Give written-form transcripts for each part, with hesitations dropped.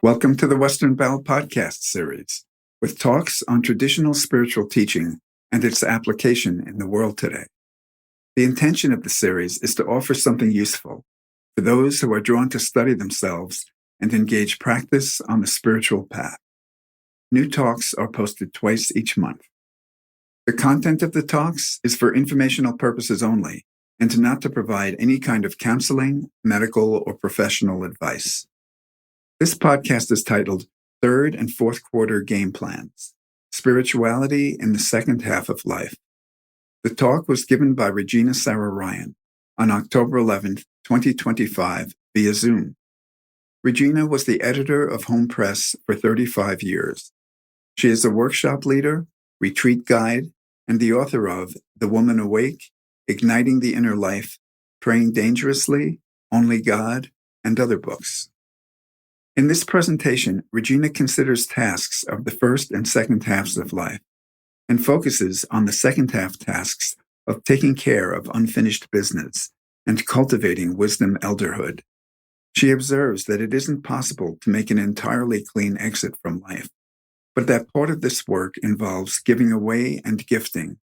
Welcome to the Western Bell podcast series, with talks on traditional spiritual teaching and its application in the world today. The intention of the series is to offer something useful for those who are drawn to study themselves and engage practice on the spiritual path. New talks are posted twice each month. The content of the talks is for informational purposes only and not to provide any kind of counseling, medical, or professional advice. This podcast is titled Third and Fourth Quarter Game Plans, Spirituality in the Second Half of Life. The talk was given by Regina Sara Ryan on October 11th, 2025, via Zoom. Regina was the editor of Hohm Press for 35 years. She is a workshop leader, retreat guide, and the author of The Woman Awake, Igniting the Inner Life, Praying Dangerously, Only God, and other books. In this presentation, Regina considers tasks of the first and second halves of life and focuses on the second half tasks of taking care of unfinished business and cultivating wisdom elderhood. She observes that it isn't possible to make an entirely clean exit from life, but that part of this work involves giving away and gifting,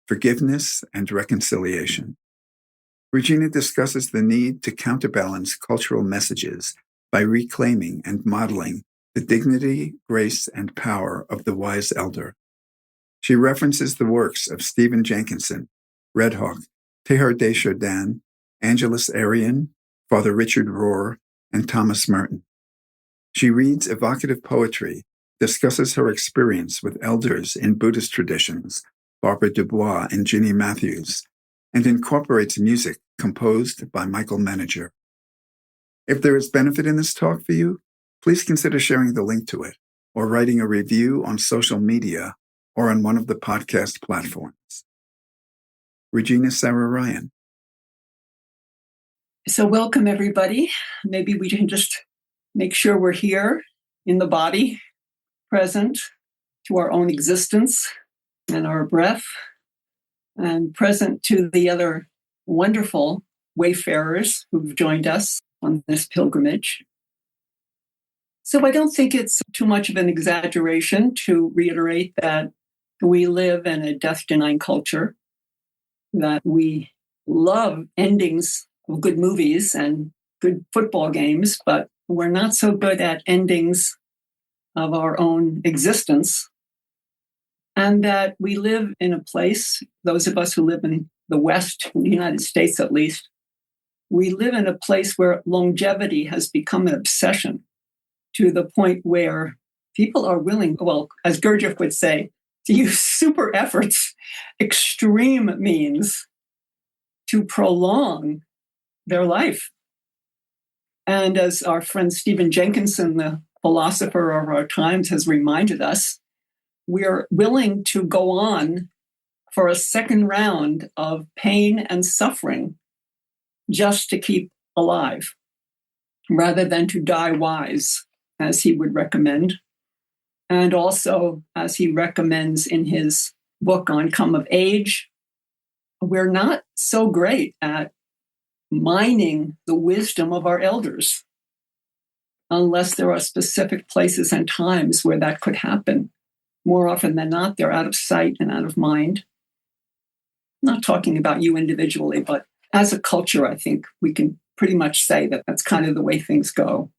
forgiveness and reconciliation. Regina discusses the need to counterbalance cultural messages by reclaiming and modeling the dignity, grace, and power of the wise elder. She references the works of Stephen Jenkinson, Red Hawk, Teilhard de Chardin, Angelus Arian, Father Richard Rohr, and Thomas Merton. She reads evocative poetry, discusses her experience with elders in Buddhist traditions, Barbara Dubois and Ginny Matthews, and incorporates music composed by Michael Meninger. If there is benefit in this talk for you, please consider sharing the link to it or writing a review on social media or on one of the podcast platforms. Regina Sara Ryan. So welcome, everybody. Maybe we can just make sure we're here in the body, present to our own existence and our breath, and present to the other wonderful wayfarers who've joined us on this pilgrimage. So I don't think it's too much of an exaggeration to reiterate that we live in a death-denying culture, that we love endings of good movies and good football games, but we're not so good at endings of our own existence, and that we live in a place, those of us who live in the West, in the United States at least, we live in a place where longevity has become an obsession to the point where people are willing, well, as Gurdjieff would say, to use super efforts, extreme means to prolong their life. And as our friend Stephen Jenkinson, the philosopher of our times, has reminded us, we are willing to go on for a second round of pain and suffering just to keep alive, rather than to die wise, as he would recommend. And also, as he recommends in his book on Come of Age, we're not so great at mining the wisdom of our elders, unless there are specific places and times where that could happen. More often than not, they're out of sight and out of mind. I'm not talking about you individually, but as a culture, I think we can pretty much say that that's kind of the way things go.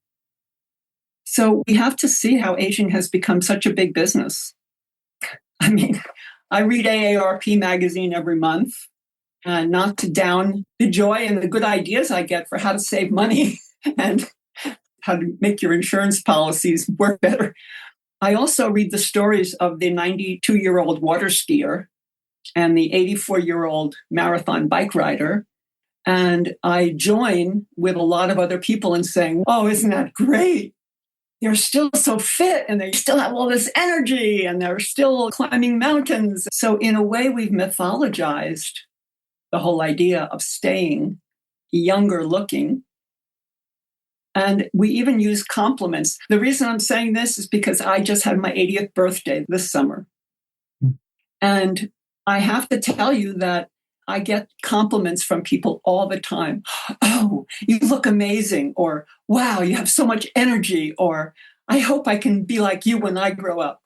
So we have to see how aging has become such a big business. I mean, I read AARP magazine every month, not to down the joy and the good ideas I get for how to save money and how to make your insurance policies work better. I also read the stories of the 92-year-old water skier and the 84-year-old marathon bike rider. And I join with a lot of other people in saying, oh, isn't that great? They're still so fit and they still have all this energy and they're still climbing mountains. So in a way, we've mythologized the whole idea of staying younger looking. And we even use compliments. The reason I'm saying this is because I just had my 80th birthday this summer. And I have to tell you that I get compliments from people all the time. Oh, you look amazing. Or, wow, you have so much energy. Or, I hope I can be like you when I grow up.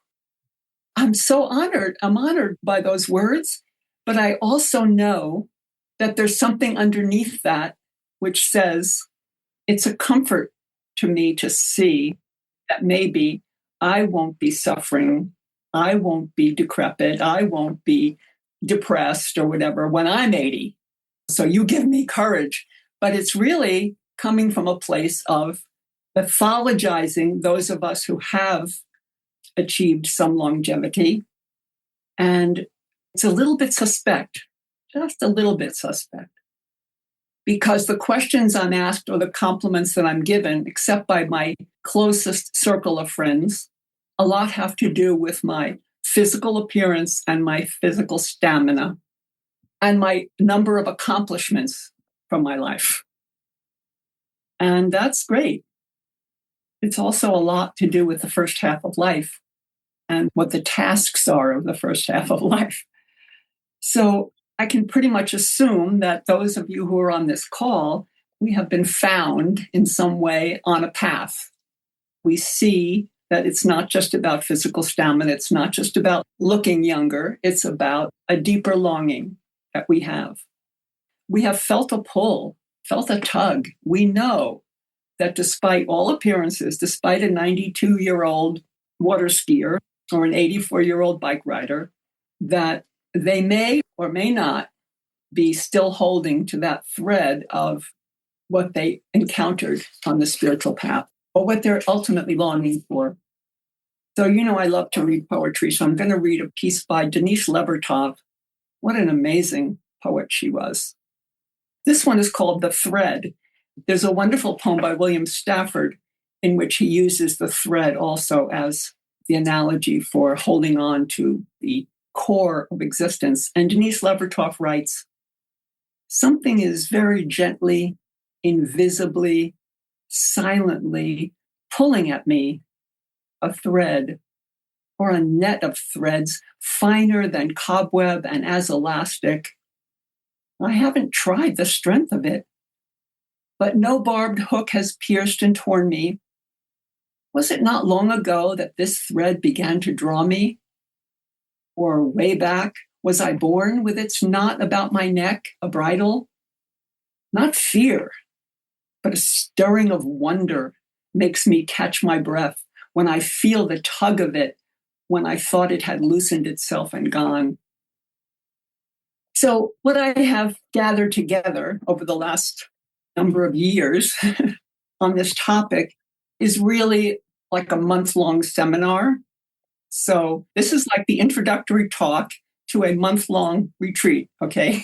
I'm so honored. I'm honored by those words, but I also know that there's something underneath that which says it's a comfort to me to see that maybe I won't be suffering. I won't be decrepit. I won't be depressed or whatever when I'm 80. So you give me courage. But it's really coming from a place of mythologizing those of us who have achieved some longevity. And it's a little bit suspect, just a little bit suspect, because the questions I'm asked or the compliments that I'm given, except by my closest circle of friends, a lot have to do with my physical appearance and my physical stamina and my number of accomplishments from my life. And that's great. It's also a lot to do with the first half of life and what the tasks are of the first half of life. So I can pretty much assume that those of you who are on this call, we have been found in some way on a path. We see that it's not just about physical stamina. It's not just about looking younger. It's about a deeper longing that we have. We have felt a pull, felt a tug. We know that despite all appearances, despite a 92-year-old water skier or an 84-year-old bike rider, that they may or may not be still holding to that thread of what they encountered on the spiritual path or what they're ultimately longing for. So, I love to read poetry. So I'm going to read a piece by Denise Levertov. What an amazing poet she was. This one is called The Thread. There's a wonderful poem by William Stafford in which he uses the thread also as the analogy for holding on to the core of existence. And Denise Levertov writes, something is very gently, invisibly, silently pulling at me, a thread or a net of threads finer than cobweb and as elastic. I haven't tried the strength of it, but no barbed hook has pierced and torn me. Was it not long ago that this thread began to draw me? Or way back, was I born with its knot about my neck, a bridle? Not fear, but a stirring of wonder makes me catch my breath when I feel the tug of it, when I thought it had loosened itself and gone. So what I have gathered together over the last number of years on this topic is really like a month-long seminar. So this is like the introductory talk to a month-long retreat, okay?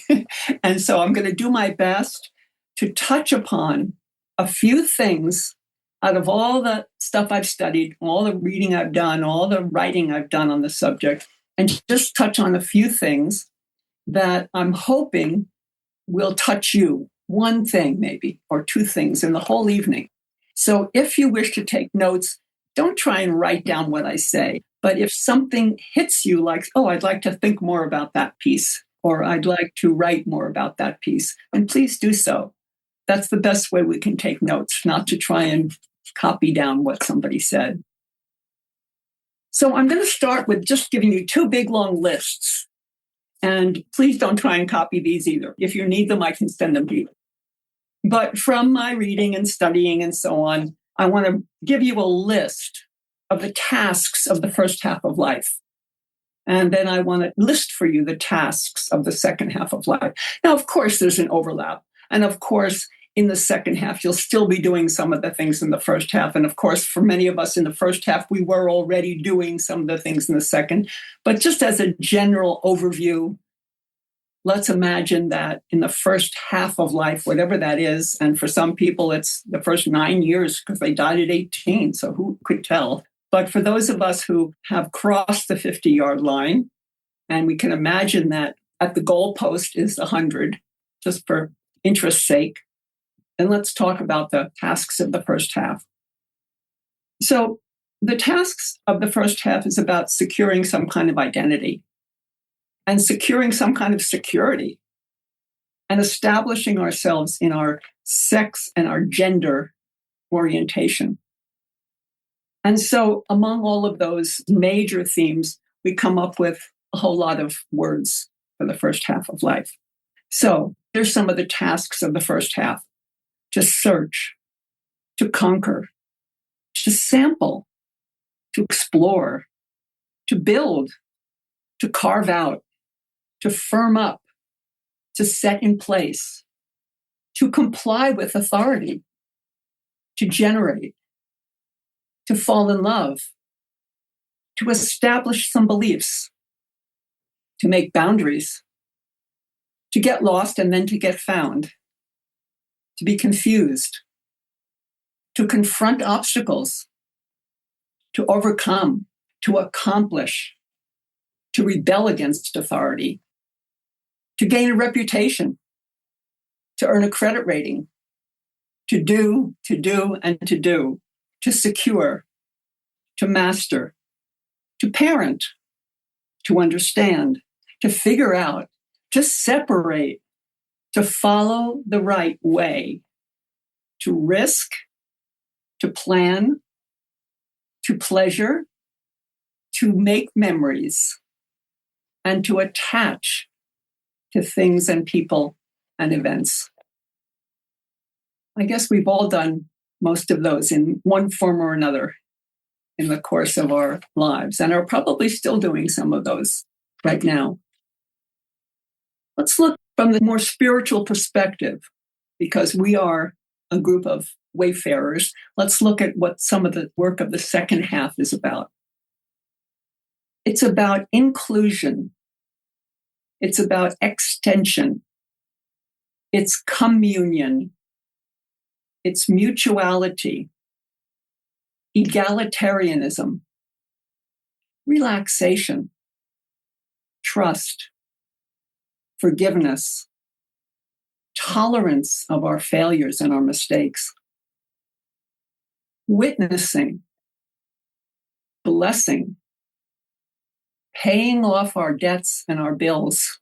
And so I'm going to do my best to touch upon a few things out of all the stuff I've studied, all the reading I've done, all the writing I've done on the subject, and just touch on a few things that I'm hoping will touch you. One thing maybe, or two things in the whole evening. So if you wish to take notes, don't try and write down what I say. But if something hits you like, oh, I'd like to think more about that piece, or I'd like to write more about that piece, then please do so. That's the best way we can take notes, not to try and copy down what somebody said. So I'm going to start with just giving you two big long lists. And please don't try and copy these either. If you need them, I can send them to you. But from my reading and studying and so on, I want to give you a list of the tasks of the first half of life. And then I want to list for you the tasks of the second half of life. Now, of course, there's an overlap. And of course, in the second half, you'll still be doing some of the things in the first half. And of course, for many of us in the first half, we were already doing some of the things in the second. But just as a general overview, let's imagine that in the first half of life, whatever that is, and for some people, it's the first 9 years because they died at 18, so who could tell? But for those of us who have crossed the 50-yard line, and we can imagine that at the goalpost is 100, just for interest's sake, then let's talk about the tasks of the first half. So the tasks of the first half is about securing some kind of identity and securing some kind of security and establishing ourselves in our sex and our gender orientation. And so among all of those major themes, we come up with a whole lot of words for the first half of life. So here's some of the tasks of the first half: to search, to conquer, to sample, to explore, to build, to carve out, to firm up, to set in place, to comply with authority, to generate, to fall in love, to establish some beliefs, to make boundaries, to get lost and then to get found, to be confused, to confront obstacles, to overcome, to accomplish, to rebel against authority, to gain a reputation, to earn a credit rating, to do, and to do, to secure, to master, to parent, to understand, to figure out, to separate, to follow the right way, to risk, to plan, to pleasure, to make memories, and to attach to things and people and events. I guess we've all done most of those in one form or another in the course of our lives and are probably still doing some of those right now. Let's look from the more spiritual perspective, because we are a group of wayfarers. Let's look at what some of the work of the second half is about. It's about inclusion. It's about extension. It's communion. It's mutuality, egalitarianism, relaxation, trust, forgiveness, tolerance of our failures and our mistakes, witnessing, blessing, paying off our debts and our bills,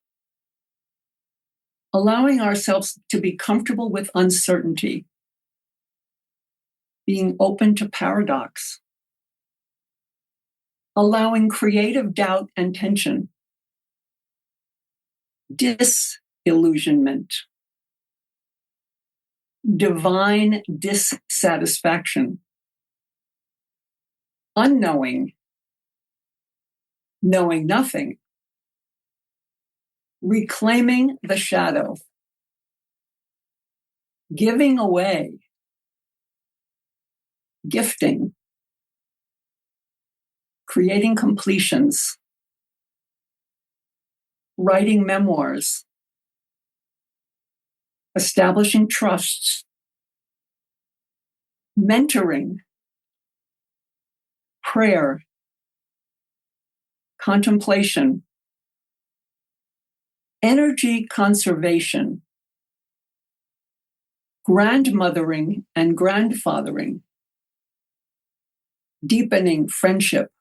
allowing ourselves to be comfortable with uncertainty, being open to paradox, allowing creative doubt and tension, disillusionment, divine dissatisfaction, unknowing, knowing nothing, reclaiming the shadow, giving away, gifting, creating completions, writing memoirs, establishing trusts, mentoring, prayer, contemplation, energy conservation, grandmothering and grandfathering, deepening friendship,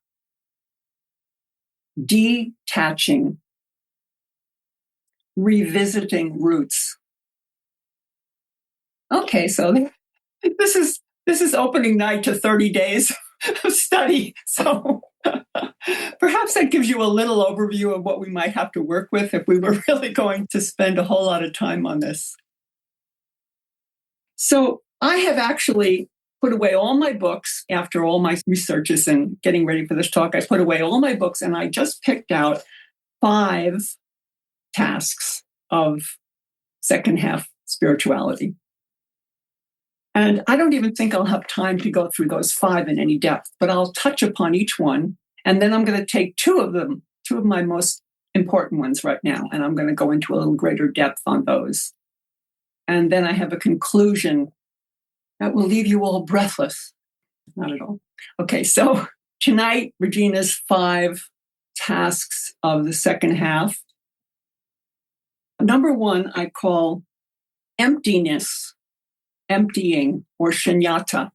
detaching, revisiting roots. Okay, so this is opening night to 30 days of study. So perhaps that gives you a little overview of what we might have to work with if we were really going to spend a whole lot of time on this. So I have actually put away all my books after all my researches and getting ready for this talk. I put away all my books and I just picked out 5 tasks of second half spirituality. And I don't even think I'll have time to go through those 5 in any depth, but I'll touch upon each one. And then I'm going to take 2 of them, 2 of my most important ones right now, and I'm going to go into a little greater depth on those. And then I have a conclusion that will leave you all breathless. Not at all. Okay, so tonight, Regina's 5 tasks of the second half. Number 1, I call emptiness, emptying, or shunyata.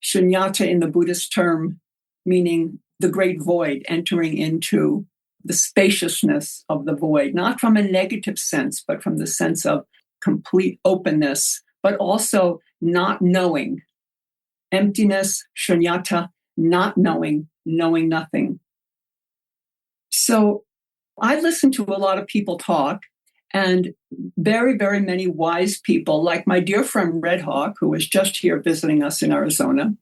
Shunyata in the Buddhist term, meaning the great void, entering into the spaciousness of the void, not from a negative sense, but from the sense of complete openness, but also not knowing. Emptiness, shunyata, not knowing, knowing nothing. So I listen to a lot of people talk, and very, very many wise people, like my dear friend Red Hawk, who was just here visiting us in Arizona.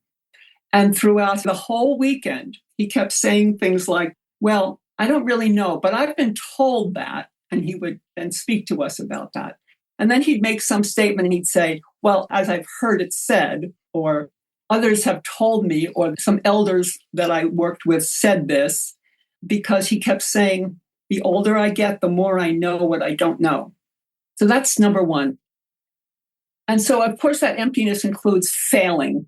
And throughout the whole weekend, he kept saying things like, well, I don't really know, but I've been told that. And he would then speak to us about that. And then he'd make some statement and he'd say, well, as I've heard it said, or others have told me, or some elders that I worked with said this, because he kept saying, the older I get, the more I know what I don't know. So that's number one. And so, of course, that emptiness includes failing,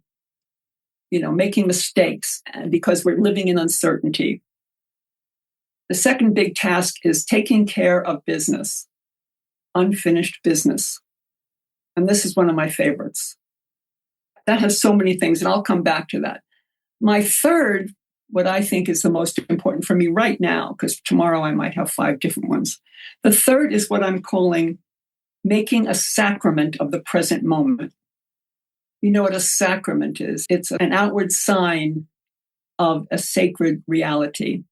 making mistakes because we're living in uncertainty. The second big task is taking care of business, unfinished business. And this is one of my favorites. That has so many things, and I'll come back to that. My third, what I think is the most important for me right now, because tomorrow I might have 5 different ones. The third is what I'm calling making a sacrament of the present moment. You know what a sacrament is? It's an outward sign of a sacred reality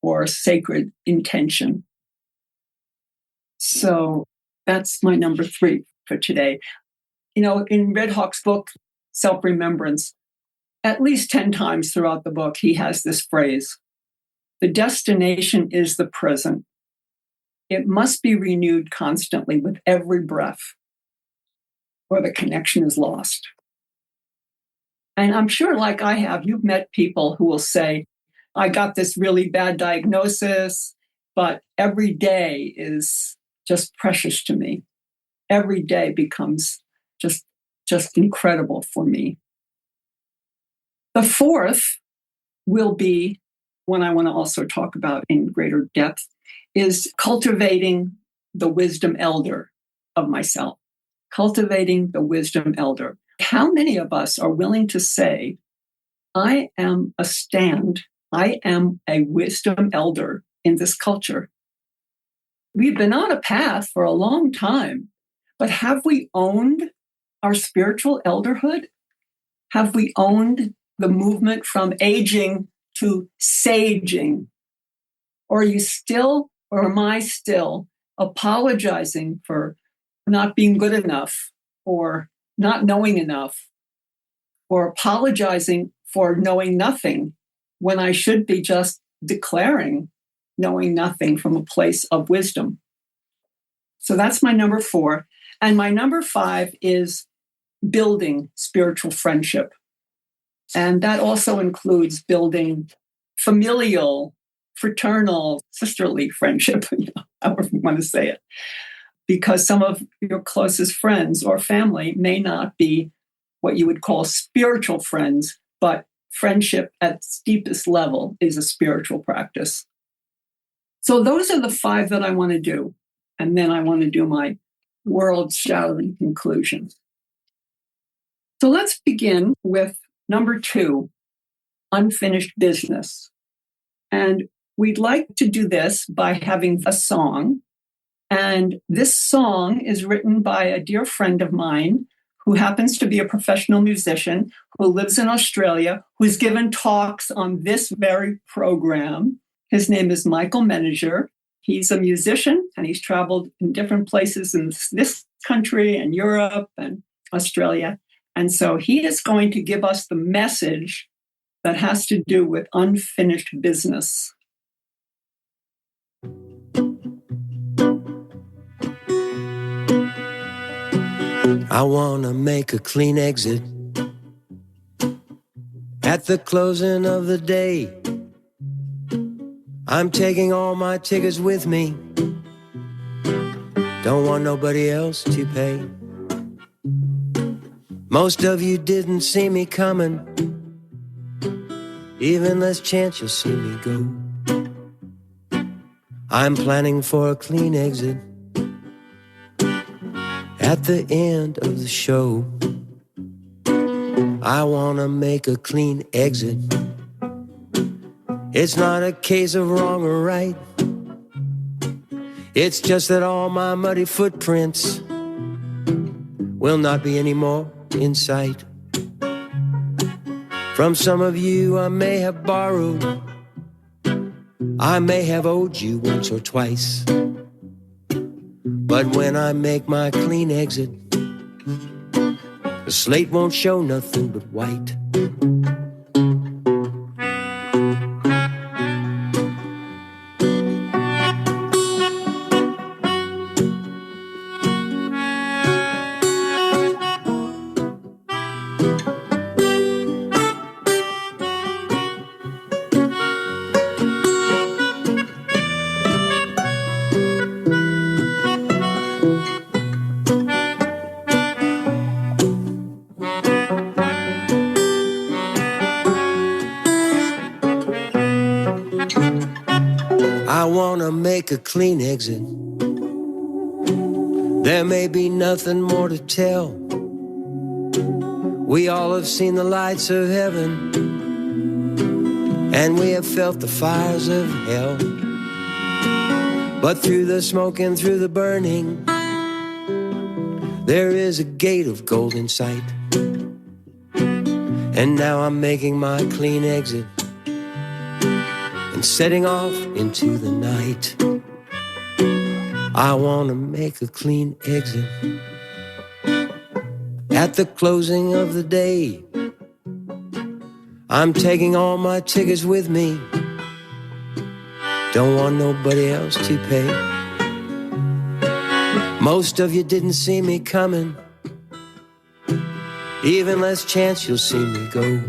or a sacred intention. So that's my number 3 for today. In Red Hawk's book, Self-Remembrance, at least 10 times throughout the book, he has this phrase, the destination is the present. It must be renewed constantly with every breath, or the connection is lost. And I'm sure, like I have, you've met people who will say, I got this really bad diagnosis, but every day is just precious to me. Every day becomes just incredible for me. The fourth will be one I want to also talk about in greater depth, is cultivating the wisdom elder of myself. Cultivating the wisdom elder. How many of us are willing to say, I am I am a wisdom elder in this culture? We've been on a path for a long time, but have we owned our spiritual elderhood? Have we owned the movement from aging to saging? Or am I still apologizing for not being good enough, or not knowing enough, or apologizing for knowing nothing when I should be just declaring knowing nothing from a place of wisdom? So that's my number 4. And my number 5 is building spiritual friendship. And that also includes building familial, fraternal, sisterly friendship, however you want to say it. Because some of your closest friends or family may not be what you would call spiritual friends, but friendship at its deepest level is a spiritual practice. So those are the 5 that I want to do. And then I want to do my world-shattering conclusion. So let's begin with number 2, unfinished business. And we'd like to do this by having a song. And this song is written by a dear friend of mine who happens to be a professional musician who lives in Australia, who's given talks on this very program. His name is Michael Menager. He's a musician, and he's traveled in different places in this country and Europe and Australia. And so he is going to give us the message that has to do with unfinished business. I want to make a clean exit at the closing of the day. I'm taking all my tickets with me. Don't want nobody else to pay. Most of you didn't see me coming. Even less chance you'll see me go. I'm planning for a clean exit at the end of the show. I wanna make a clean exit. It's not a case of wrong or right. It's just that all my muddy footprints will not be any more in sight. From some of you I may have borrowed, I may have owed you once or twice. But when I make my clean exit, the slate won't show nothing but white. I wanna make a clean exit. There may be nothing more to tell. We all have seen the lights of heaven, and we have felt the fires of hell. But through the smoke and through the burning, there is a gate of gold in sight. And now I'm making my clean exit and setting off into the night. I want to make a clean exit at the closing of the day. I'm taking all my tickets with me. Don't want nobody else to pay. Most of you didn't see me coming. Even less chance you'll see me go.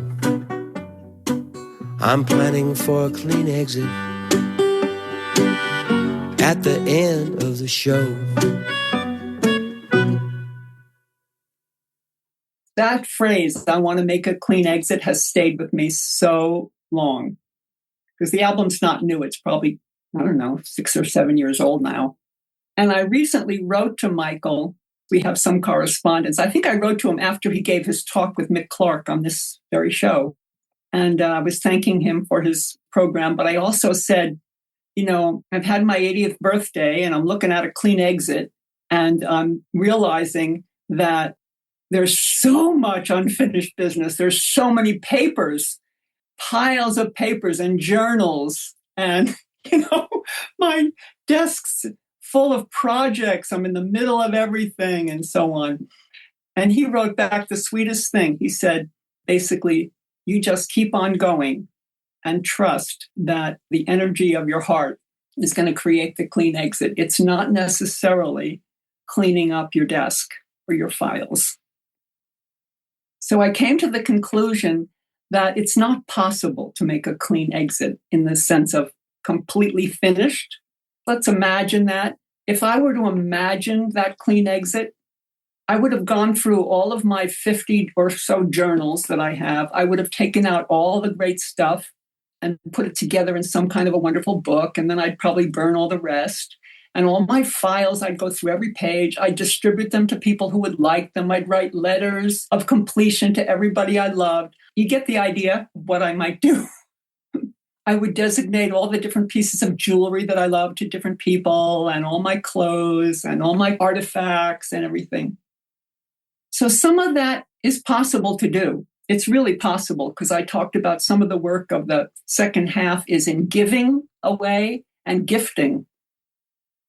I'm planning for a clean exit at the end of the show. That phrase, I want to make a clean exit, has stayed with me so long. Because the album's not new. It's probably, I don't know, 6 or 7 years old now. And I recently wrote to Michael. We have some correspondence. I think I wrote to him after he gave his talk with Mick Clark on this very show. And I was thanking him for his program. But I also said, you know, I've had my 80th birthday and I'm looking at a clean exit. And I'm realizing that there's so much unfinished business. There's so many papers, piles of papers and journals. And, you know, my desk's full of projects. I'm in the middle of everything and so on. And he wrote back the sweetest thing. He said, basically, you just keep on going and trust that the energy of your heart is going to create the clean exit. It's not necessarily cleaning up your desk or your files. So I came to the conclusion that it's not possible to make a clean exit in the sense of completely finished. Let's imagine that. If I were to imagine that clean exit, I would have gone through all of my 50 or so journals that I have. I would have taken out all the great stuff and put it together in some kind of a wonderful book. And then I'd probably burn all the rest. And all my files, I'd go through every page. I'd distribute them to people who would like them. I'd write letters of completion to everybody I loved. You get the idea of what I might do. I would designate all the different pieces of jewelry that I love to different people, and all my clothes and all my artifacts and everything. So some of that is possible to do. It's really possible, because I talked about some of the work of the second half is in giving away and gifting.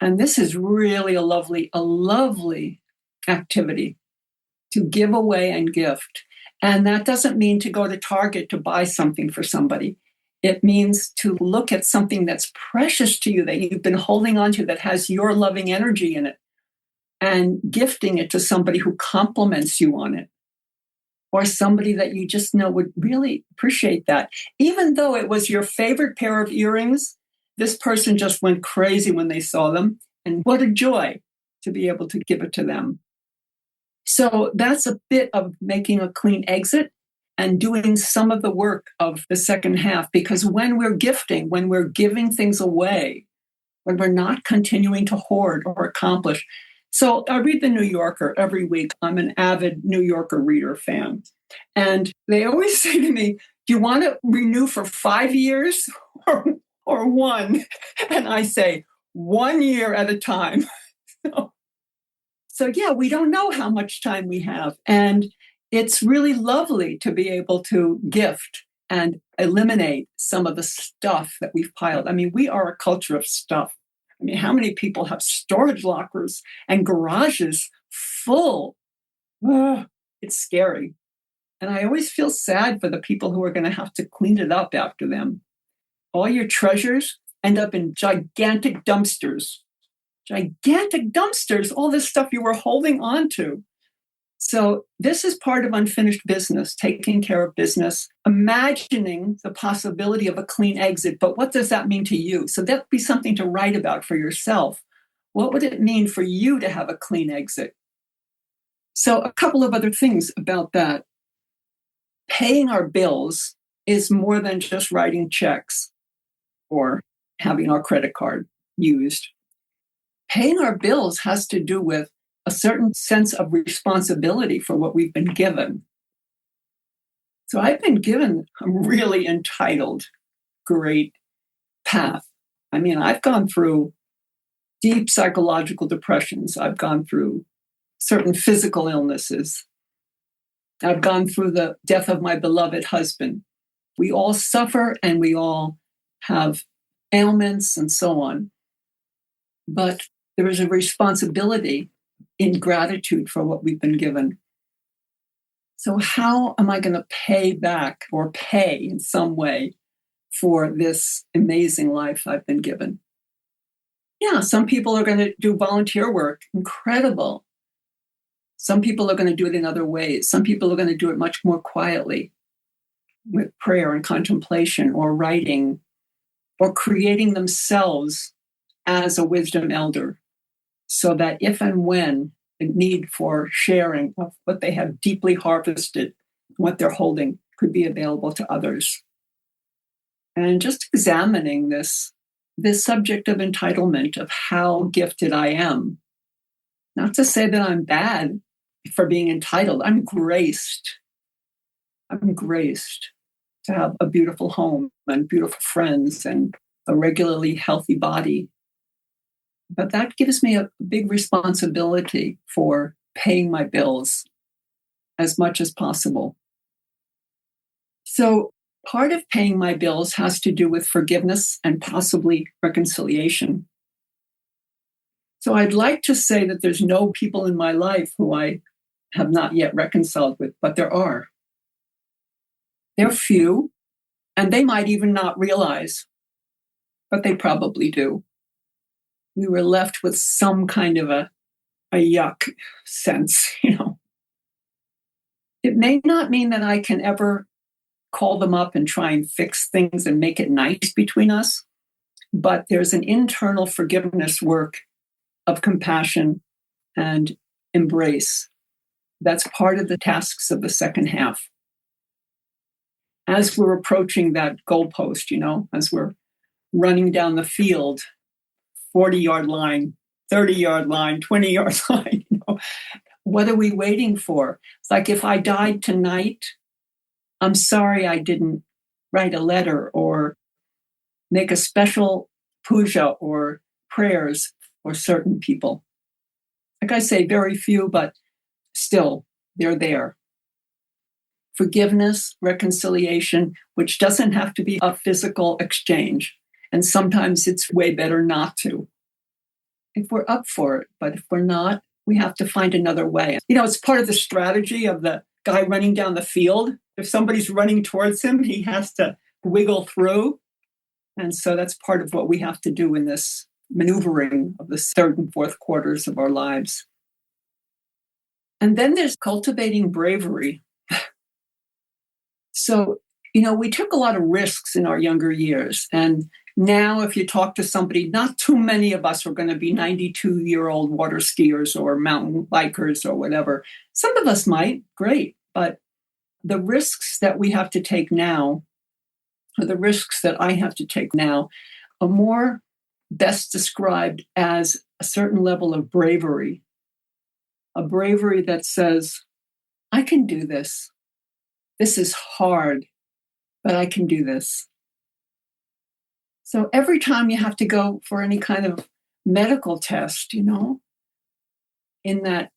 And this is really a lovely activity to give away and gift. And that doesn't mean to go to Target to buy something for somebody. It means to look at something that's precious to you, that you've been holding on to, that has your loving energy in it, and gifting it to somebody who compliments you on it, or somebody that you just know would really appreciate that. Even though it was your favorite pair of earrings, this person just went crazy when they saw them. And what a joy to be able to give it to them. So that's a bit of making a clean exit and doing some of the work of the second half. Because when we're gifting, when we're giving things away, when we're not continuing to hoard or accomplish. So I read the New Yorker every week. I'm an avid New Yorker reader fan. And they always say to me, do you want to renew for 5 years or one? And I say, 1 year at a time. So yeah, we don't know how much time we have. And it's really lovely to be able to gift and eliminate some of the stuff that we've piled. I mean, we are a culture of stuff. I mean, how many people have storage lockers and garages full? Ugh, it's scary. And I always feel sad for the people who are going to have to clean it up after them. All your treasures end up in gigantic dumpsters. Gigantic dumpsters, all this stuff you were holding on to. So this is part of unfinished business, taking care of business, imagining the possibility of a clean exit. But what does that mean to you? So that'd be something to write about for yourself. What would it mean for you to have a clean exit? So a couple of other things about that. Paying our bills is more than just writing checks or having our credit card used. Paying our bills has to do with a certain sense of responsibility for what we've been given. So I've been given a really entitled, great path. I mean, I've gone through deep psychological depressions. I've gone through certain physical illnesses. I've gone through the death of my beloved husband. We all suffer and we all have ailments and so on. But there is a responsibility in gratitude for what we've been given. So how am I going to pay back or pay in some way for this amazing life I've been given? Yeah, some people are going to do volunteer work. Incredible. Some people are going to do it in other ways. Some people are going to do it much more quietly with prayer and contemplation or writing or creating themselves as a wisdom elder so that if and when the need for sharing of what they have deeply harvested, what they're holding, could be available to others. And just examining this subject of entitlement, of how gifted I am. Not to say that I'm bad for being entitled. I'm graced. I'm graced to have a beautiful home and beautiful friends and a regularly healthy body. But that gives me a big responsibility for paying my bills as much as possible. So part of paying my bills has to do with forgiveness and possibly reconciliation. So I'd like to say that there's no people in my life who I have not yet reconciled with, but there are. They're few, and they might even not realize, but they probably do. We were left with some kind of a yuck sense, you know. It may not mean that I can ever call them up and try and fix things and make it nice between us, but there's an internal forgiveness work of compassion and embrace. That's part of the tasks of the second half. As we're approaching that goalpost, you know, as we're running down the field, 40-yard line, 30-yard line, 20-yard line, you know, what are we waiting for? It's like, if I died tonight, I'm sorry I didn't write a letter or make a special puja or prayers for certain people. Like I say, very few, but still, they're there. Forgiveness, reconciliation, which doesn't have to be a physical exchange. And sometimes it's way better not to, if we're up for it. But if we're not, we have to find another way. You know, it's part of the strategy of the guy running down the field. If somebody's running towards him, he has to wiggle through. And so that's part of what we have to do in this maneuvering of the third and fourth quarters of our lives. And then there's cultivating bravery. So, you know, we took a lot of risks in our younger years. And now if you talk to somebody, not too many of us are going to be 92-year-old water skiers or mountain bikers or whatever. Some of us might, great. But the risks that we have to take now, or the risks that I have to take now, are more best described as a certain level of bravery. A bravery that says, I can do this. This is hard, but I can do this. So every time you have to go for any kind of medical test, you know, in that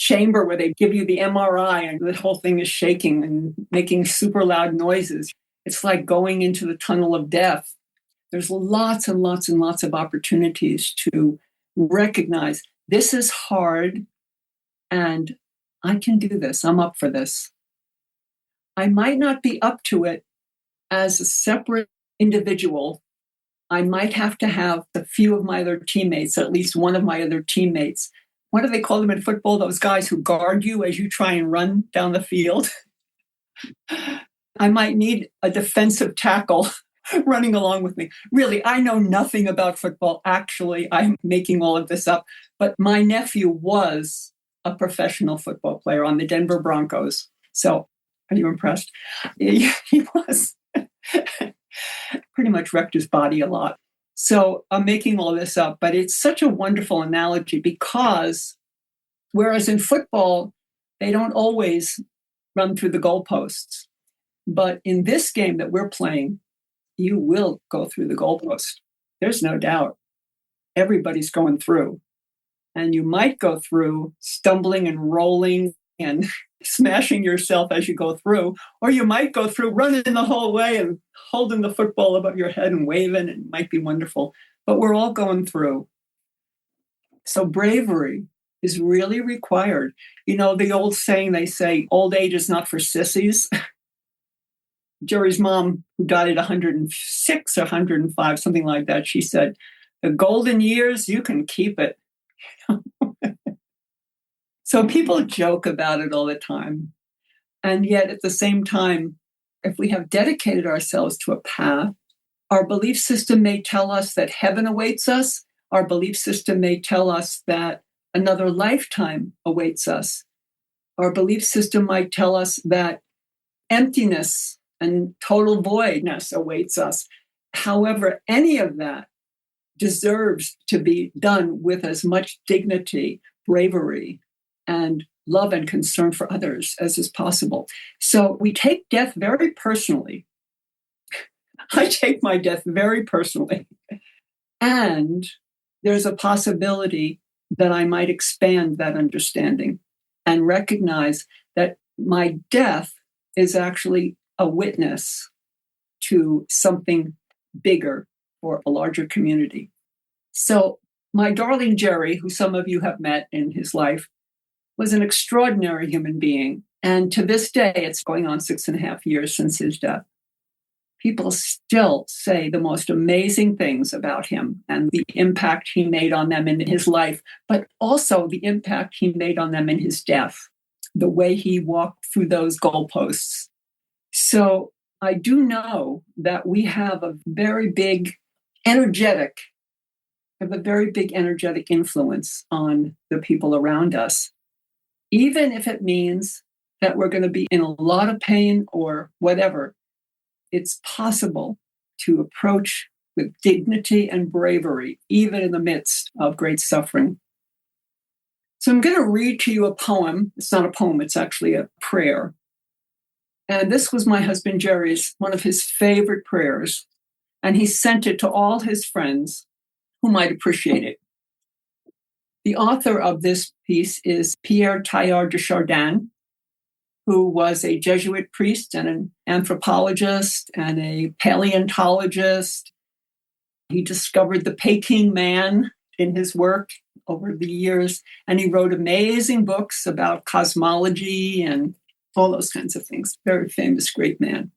chamber where they give you the MRI and the whole thing is shaking and making super loud noises. It's like going into the tunnel of death. There's lots and lots and lots of opportunities to recognize this is hard and I can do this. I'm up for this. I might not be up to it as a separate individual. I might have to have a few of my other teammates, at least one of my other teammates. What do they call them in football? Those guys who guard you as you try and run down the field. I might need a defensive tackle running along with me. Really, I know nothing about football. Actually, I'm making all of this up. But my nephew was a professional football player on the Denver Broncos. So are you impressed? He was. Pretty much wrecked his body a lot. So I'm making all this up, but it's such a wonderful analogy because whereas in football, they don't always run through the goalposts. But in this game that we're playing, you will go through the goalpost. There's no doubt. Everybody's going through. And you might go through stumbling and rolling and smashing yourself as you go through, or you might go through running the whole way and holding the football above your head and waving. It might be wonderful, but we're all going through. So bravery is really required. You know, the old saying, they say, old age is not for sissies. Jerry's mom, who died at 106 or 105, something like that, she said, the golden years, you can keep it. So people joke about it all the time. And yet at the same time, if we have dedicated ourselves to a path, our belief system may tell us that heaven awaits us. Our belief system may tell us that another lifetime awaits us. Our belief system might tell us that emptiness and total voidness awaits us. However, any of that deserves to be done with as much dignity, bravery, and love and concern for others as is possible. So we take death very personally. I take my death very personally. And there's a possibility that I might expand that understanding and recognize that my death is actually a witness to something bigger or a larger community. So my darling Jerry, who some of you have met in his life, was an extraordinary human being. And to this day, it's going on 6.5 years since his death. People still say the most amazing things about him and the impact he made on them in his life, but also the impact he made on them in his death, the way he walked through those goalposts. So I do know that we have a very big energetic influence on the people around us, even if it means that we're going to be in a lot of pain or whatever. It's possible to approach with dignity and bravery, even in the midst of great suffering. So I'm going to read to you a poem. It's not a poem, it's actually a prayer. And this was my husband Jerry's, one of his favorite prayers. And he sent it to all his friends who might appreciate it. The author of this piece is Pierre Teilhard de Chardin, who was a Jesuit priest and an anthropologist and a paleontologist. He discovered the Peking man in his work over the years, and he wrote amazing books about cosmology and all those kinds of things. Very famous, great man.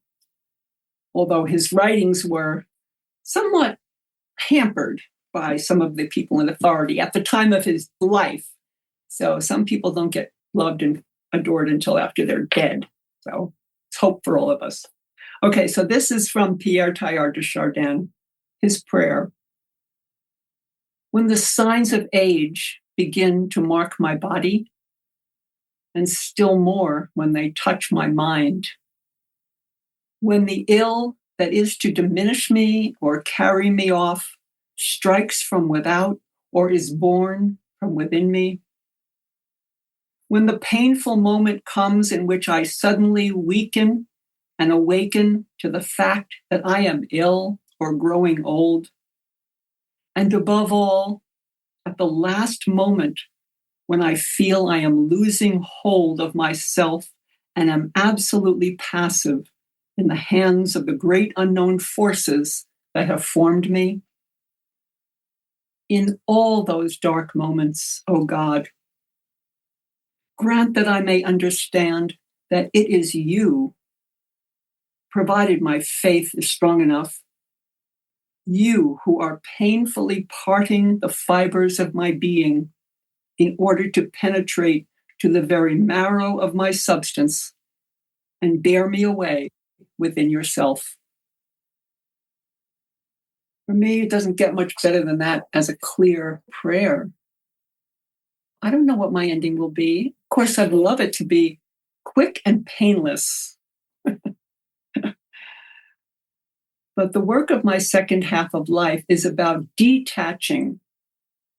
Although his writings were somewhat hampered by some of the people in authority at the time of his life. So some people don't get loved and adored until after they're dead. So it's hope for all of us. Okay, so this is from Pierre Teilhard de Chardin, his prayer. When the signs of age begin to mark my body, and still more when they touch my mind, when the ill that is to diminish me or carry me off strikes from without or is born from within me, when the painful moment comes in which I suddenly weaken and awaken to the fact that I am ill or growing old, and above all, at the last moment when I feel I am losing hold of myself and am absolutely passive in the hands of the great unknown forces that have formed me. In all those dark moments, O God, grant that I may understand that it is you, provided my faith is strong enough, you who are painfully parting the fibers of my being in order to penetrate to the very marrow of my substance and bear me away within yourself. For me, it doesn't get much better than that as a clear prayer. I don't know what my ending will be. Of course, I'd love it to be quick and painless. But the work of my second half of life is about detaching,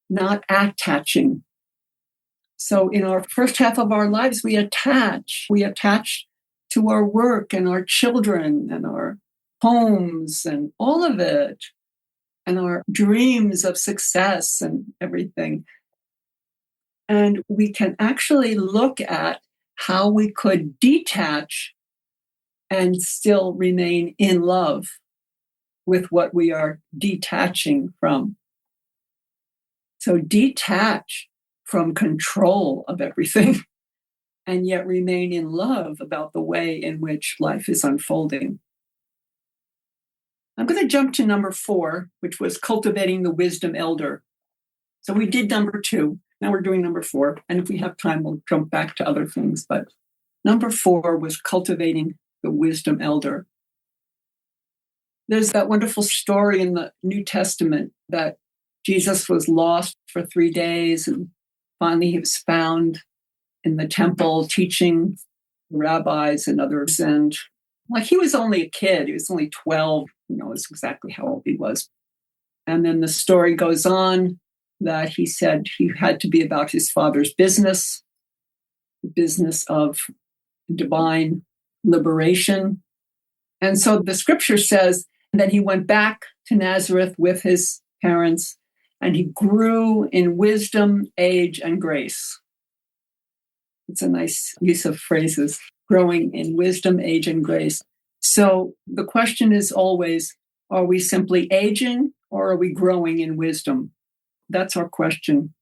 not attaching. So in our first half of our lives, we attach. We attach to our work and our children and our homes and all of it, and our dreams of success and everything. And we can actually look at how we could detach and still remain in love with what we are detaching from. So detach from control of everything and yet remain in love about the way in which life is unfolding. I'm going to jump to number 4, which was cultivating the wisdom elder. So we did number 2. Now we're doing number 4. And if we have time, we'll jump back to other things. But number 4 was cultivating the wisdom elder. There's that wonderful story in the New Testament that Jesus was lost for 3 days and finally he was found in the temple teaching the rabbis and others. And like he was only a kid, he was only 12, who knows exactly how old he was. And then the story goes on that he said he had to be about his father's business, the business of divine liberation. And so the scripture says that he went back to Nazareth with his parents and he grew in wisdom, age, and grace. It's a nice use of phrases, growing in wisdom, age, and grace. So the question is always, are we simply aging or are we growing in wisdom? That's our question.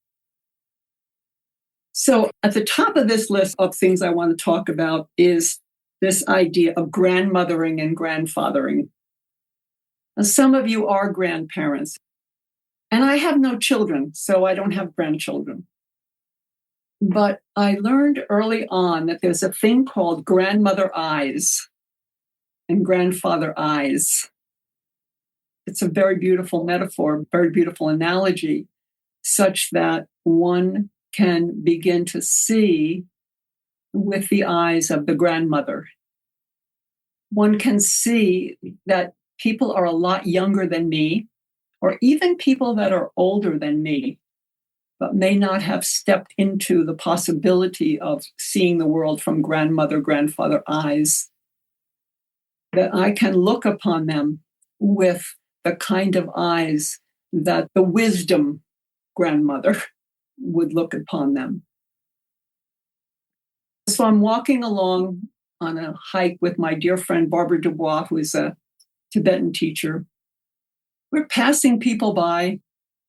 So at the top of this list of things I want to talk about is this idea of grandmothering and grandfathering. Now, some of you are grandparents, and I have no children, so I don't have grandchildren. But I learned early on that there's a thing called grandmother eyes and grandfather eyes. It's a very beautiful metaphor, very beautiful analogy, such that one can begin to see with the eyes of the grandmother. One can see that people are a lot younger than me, or even people that are older than me, but may not have stepped into the possibility of seeing the world from grandmother, grandfather eyes, that I can look upon them with the kind of eyes that the wisdom grandmother would look upon them. So I'm walking along on a hike with my dear friend Barbara Dubois, who is a Tibetan teacher. We're passing people by,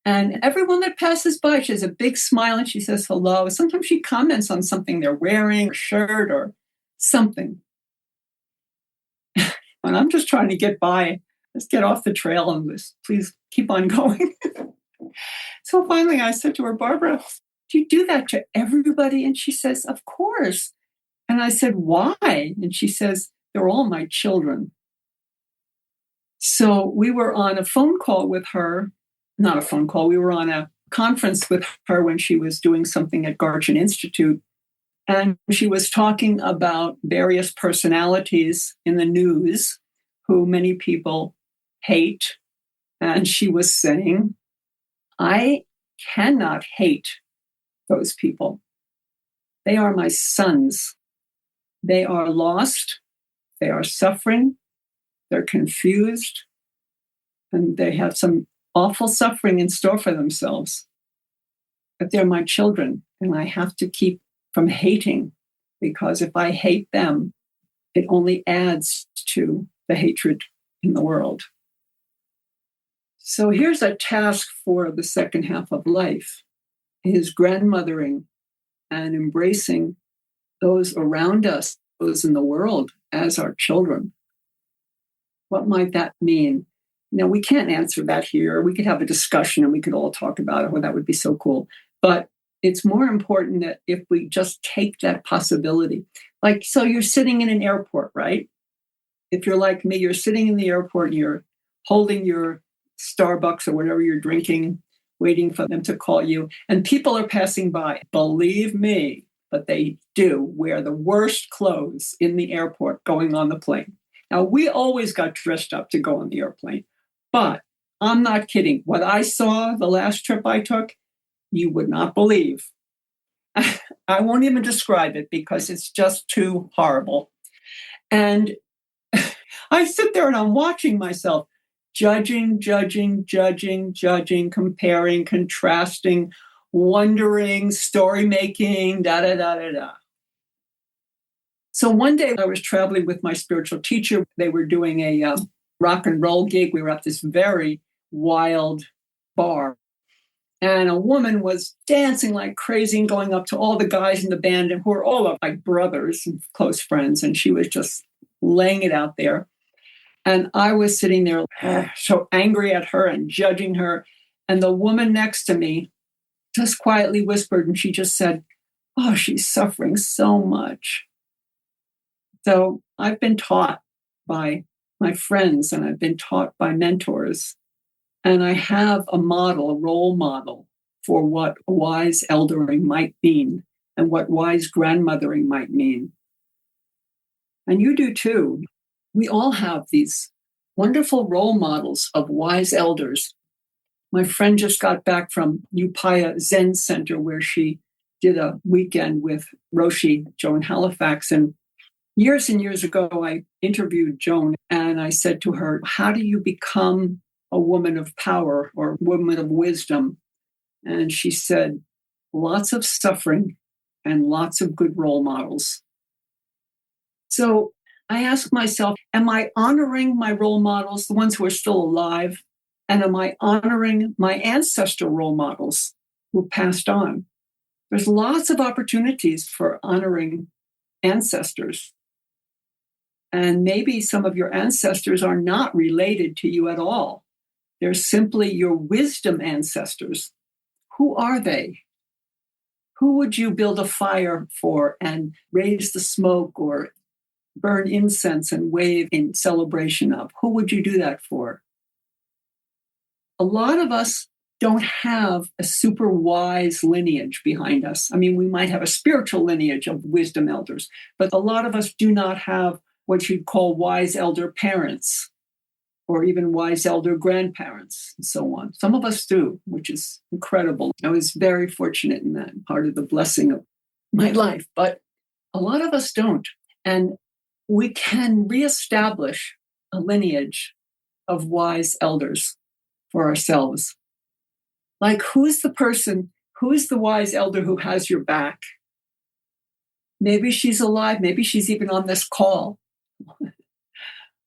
and everyone that passes by, she has a big smile and she says hello. Sometimes she comments on something they're wearing, a shirt or something. And I'm just trying to get by. Let's get off the trail and please keep on going. So finally I said to her, Barbara, do you do that to everybody? And she says, of course. And I said, why? And she says, they're all my children. So we were on a phone call with her, not a phone call, we were on a conference with her when she was doing something at Garchin Institute. And she was talking about various personalities in the news who many people hate. And she was saying, I cannot hate those people. They are my sons. They are lost. They are suffering. They're confused. And they have some awful suffering in store for themselves. But they're my children. And I have to keep from hating, because if I hate them, it only adds to the hatred in the world. So here's a task for the second half of life, is grandmothering and embracing those around us, those in the world, as our children. What might that mean? Now, we can't answer that here. We could have a discussion and we could all talk about it. Well, that would be so cool. But it's more important that if we just take that possibility. Like, so you're sitting in an airport, right? If you're like me, you're sitting in the airport and you're holding your Starbucks or whatever you're drinking, waiting for them to call you, and people are passing by. Believe me, but they do wear the worst clothes in the airport going on the plane. Now, we always got dressed up to go on the airplane, but I'm not kidding. What I saw the last trip I took, you would not believe. I won't even describe it because it's just too horrible. And I sit there and I'm watching myself, judging, comparing, contrasting, wondering, story making, da da da da da. So one day I was traveling with my spiritual teacher. They were doing a rock and roll gig. We were at this very wild bar. And a woman was dancing like crazy and going up to all the guys in the band, and who were all of my brothers and close friends. And she was just laying it out there. And I was sitting there so angry at her and judging her. And the woman next to me just quietly whispered, and she just said, "Oh, she's suffering so much." So I've been taught by my friends and I've been taught by mentors. And I have a model, a role model for what wise eldering might mean and what wise grandmothering might mean. And you do too. We all have these wonderful role models of wise elders. My friend just got back from Upaya Zen Center, where she did a weekend with Roshi, Joan Halifax. And years ago, I interviewed Joan and I said to her, "How do you become a woman of power or a woman of wisdom?" And she said, "Lots of suffering and lots of good role models." So I ask myself, am I honoring my role models, the ones who are still alive? And am I honoring my ancestral role models who passed on? There's lots of opportunities for honoring ancestors. And maybe some of your ancestors are not related to you at all. They're simply your wisdom ancestors. Who are they? Who would you build a fire for and raise the smoke or burn incense and wave in celebration of? Who would you do that for? A lot of us don't have a super wise lineage behind us. I mean, we might have a spiritual lineage of wisdom elders, but a lot of us do not have what you'd call wise elder parents or even wise elder grandparents and so on. Some of us do, which is incredible. I was very fortunate in that, part of the blessing of my life, but a lot of us don't. And we can reestablish a lineage of wise elders for ourselves. Like, who's the wise elder who has your back? Maybe she's alive. Maybe she's even on this call.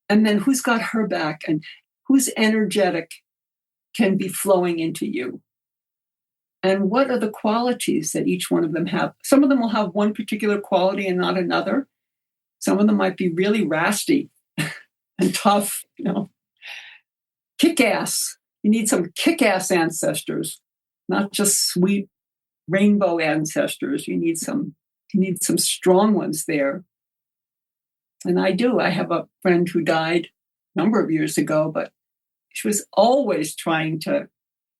And then who's got her back and who's energetic can be flowing into you? And what are the qualities that each one of them have? Some of them will have one particular quality and not another. Some of them might be really rasty and tough, kick-ass. You need some kick-ass ancestors, not just sweet rainbow ancestors. You need some strong ones there. And I do. I have a friend who died a number of years ago, but she was always trying to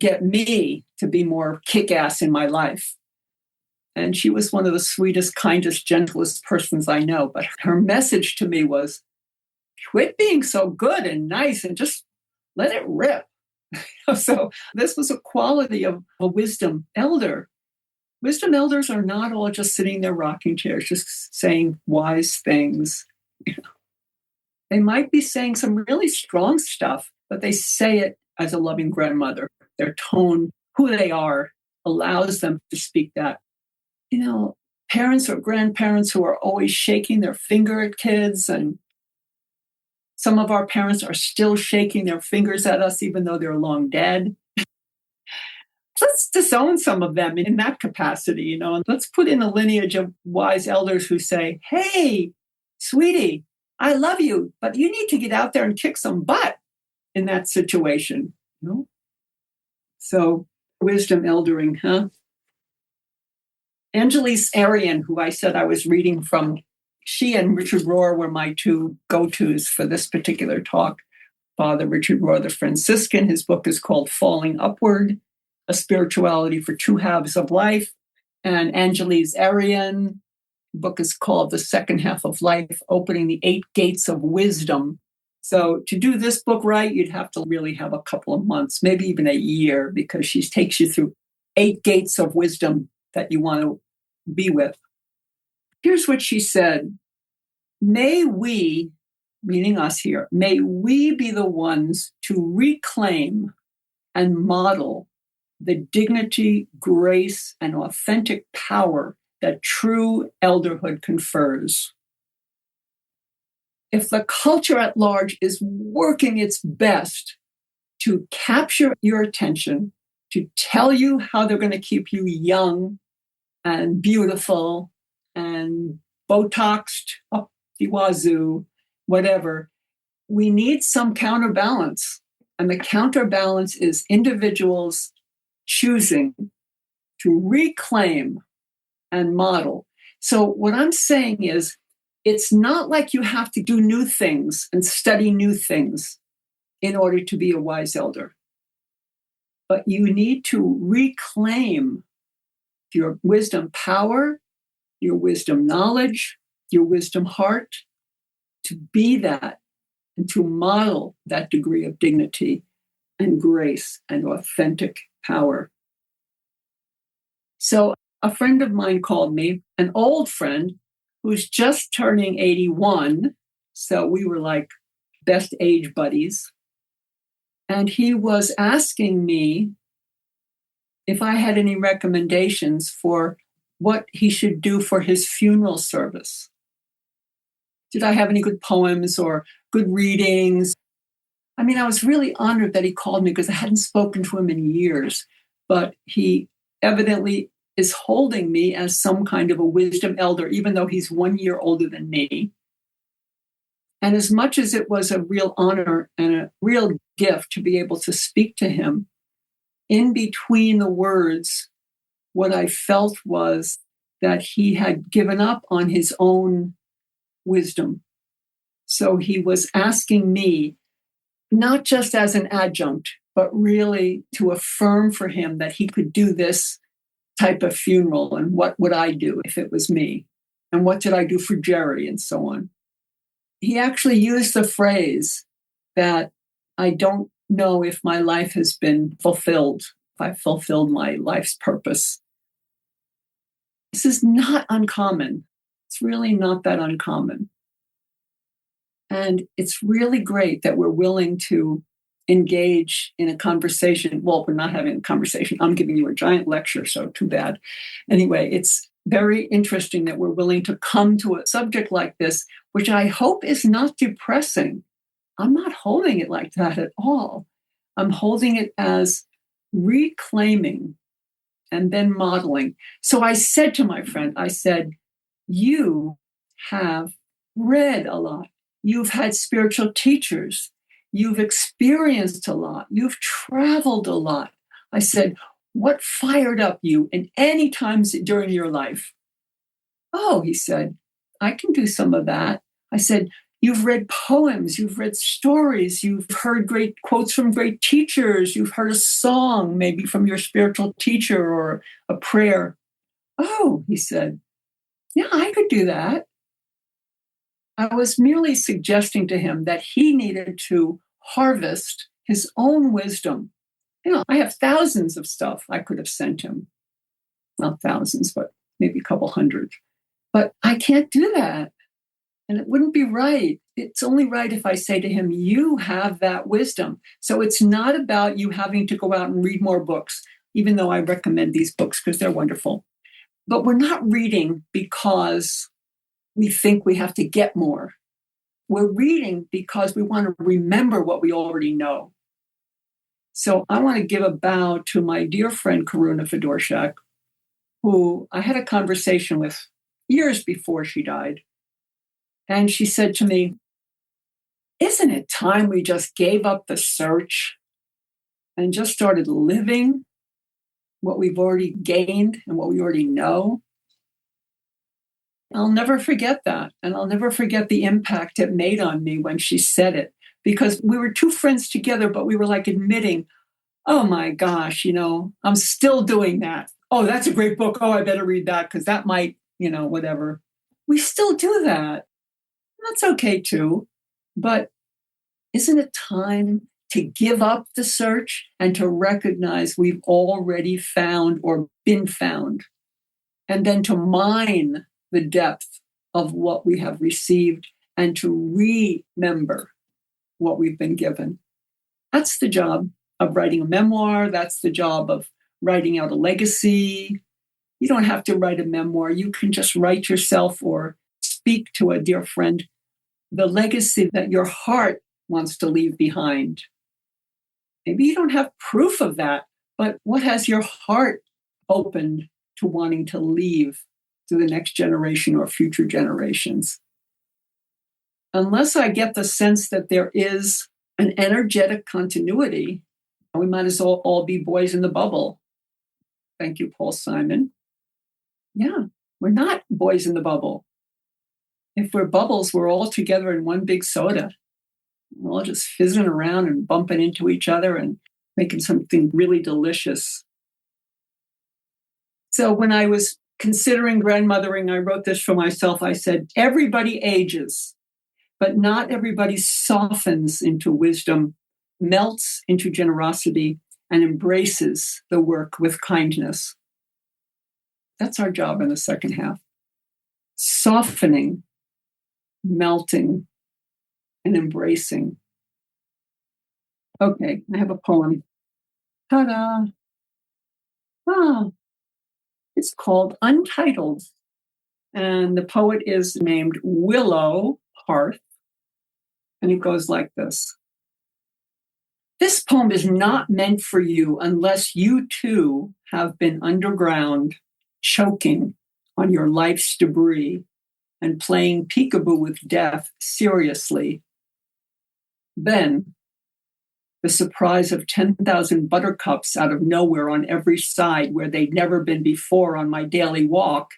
get me to be more kick-ass in my life. And she was one of the sweetest, kindest, gentlest persons I know. But her message to me was, quit being so good and nice and just let it rip. So this was a quality of a wisdom elder. Wisdom elders are not all just sitting in their rocking chairs, just saying wise things. They might be saying some really strong stuff, but they say it as a loving grandmother. Their tone, who they are, allows them to speak that. parents or grandparents who are always shaking their finger at kids, and some of our parents are still shaking their fingers at us even though they're long dead. Let's disown some of them in that capacity, and let's put in a lineage of wise elders who say, hey, sweetie, I love you, but you need to get out there and kick some butt in that situation. So wisdom eldering, huh? Regina Sara Ryan, who I said I was reading from, she and Richard Rohr were my two go-tos for this particular talk. Father Richard Rohr, the Franciscan, his book is called Falling Upward, A Spirituality for Two Halves of Life. And Regina Sara Ryan, the book is called The Second Half of Life, Opening the Eight Gates of Wisdom. So to do this book right, you'd have to really have a couple of months, maybe even a year, because she takes you through 8 gates of wisdom that you want to be with. Here's what she said. May we, meaning us here, may we be the ones to reclaim and model the dignity, grace, and authentic power that true elderhood confers. If the culture at large is working its best to capture your attention, to tell you how they're going to keep you young and beautiful and Botoxed up the wazoo, whatever, we need some counterbalance. And the counterbalance is individuals choosing to reclaim and model. So what I'm saying is, it's not like you have to do new things and study new things in order to be a wise elder. But you need to reclaim your wisdom power, your wisdom knowledge, your wisdom heart, to be that and to model that degree of dignity and grace and authentic power. So a friend of mine called me, an old friend who's just turning 81. So we were like best age buddies. And he was asking me if I had any recommendations for what he should do for his funeral service. Did I have any good poems or good readings? I mean, I was really honored that he called me because I hadn't spoken to him in years, but he evidently is holding me as some kind of a wisdom elder, even though he's 1 year older than me. And as much as it was a real honor and a real gift to be able to speak to him, in between the words, what I felt was that he had given up on his own wisdom. So he was asking me, not just as an adjunct, but really to affirm for him that he could do this type of funeral, and what would I do if it was me? And what did I do for Jerry, and so on. He actually used the phrase that I don't know if my life has been fulfilled, if I fulfilled my life's purpose. This is not uncommon. It's really not that uncommon. And it's really great that we're willing to engage in a conversation. Well, we're not having a conversation. I'm giving you a giant lecture, so too bad. Anyway, it's very interesting that we're willing to come to a subject like this, which I hope is not depressing. I'm not holding it like that at all. I'm holding it as reclaiming and then modeling. So I said to my friend, I said, you have read a lot. You've had spiritual teachers. You've experienced a lot. You've traveled a lot. I said, what fired up you in any times during your life? Oh, he said, I can do some of that. I said, you've read poems, you've read stories, you've heard great quotes from great teachers, you've heard a song, maybe from your spiritual teacher or a prayer. Oh, he said, yeah, I could do that. I was merely suggesting to him that he needed to harvest his own wisdom. I have thousands of stuff I could have sent him. Not thousands, but maybe a couple hundred. But I can't do that. And it wouldn't be right. It's only right if I say to him, you have that wisdom. So it's not about you having to go out and read more books, even though I recommend these books because they're wonderful. But we're not reading because we think we have to get more. We're reading because we want to remember what we already know. So I want to give a bow to my dear friend Karuna Fedorchak, who I had a conversation with years before she died. And she said to me, isn't it time we just gave up the search and just started living what we've already gained and what we already know? I'll never forget that. And I'll never forget the impact it made on me when she said it, because we were two friends together, but we were like admitting, oh my gosh, I'm still doing that. Oh, that's a great book. Oh, I better read that because that might, whatever. We still do that. That's okay too. But isn't it time to give up the search and to recognize we've already found or been found, and then to mine the depth of what we have received and to remember what we've been given? That's the job of writing a memoir. That's the job of writing out a legacy. You don't have to write a memoir. You can just write yourself or speak to a dear friend the legacy that your heart wants to leave behind. Maybe you don't have proof of that, but what has your heart opened to wanting to leave to the next generation or future generations? Unless I get the sense that there is an energetic continuity, we might as well all be boys in the bubble. Thank you, Paul Simon. Yeah, we're not boys in the bubble. If we're bubbles, we're all together in one big soda. We're all just fizzing around and bumping into each other and making something really delicious. So when I was considering grandmothering, I wrote this for myself. I said, everybody ages, but not everybody softens into wisdom, melts into generosity, and embraces the work with kindness. That's our job in the second half. Softening, melting, and embracing. Okay, I have a poem. Ta-da! Ah, it's called Untitled. And the poet is named Willow Hearth. And it goes like this. This poem is not meant for you unless you too have been underground, choking on your life's debris and playing peekaboo with death seriously. Then, the surprise of 10,000 buttercups out of nowhere on every side where they'd never been before on my daily walk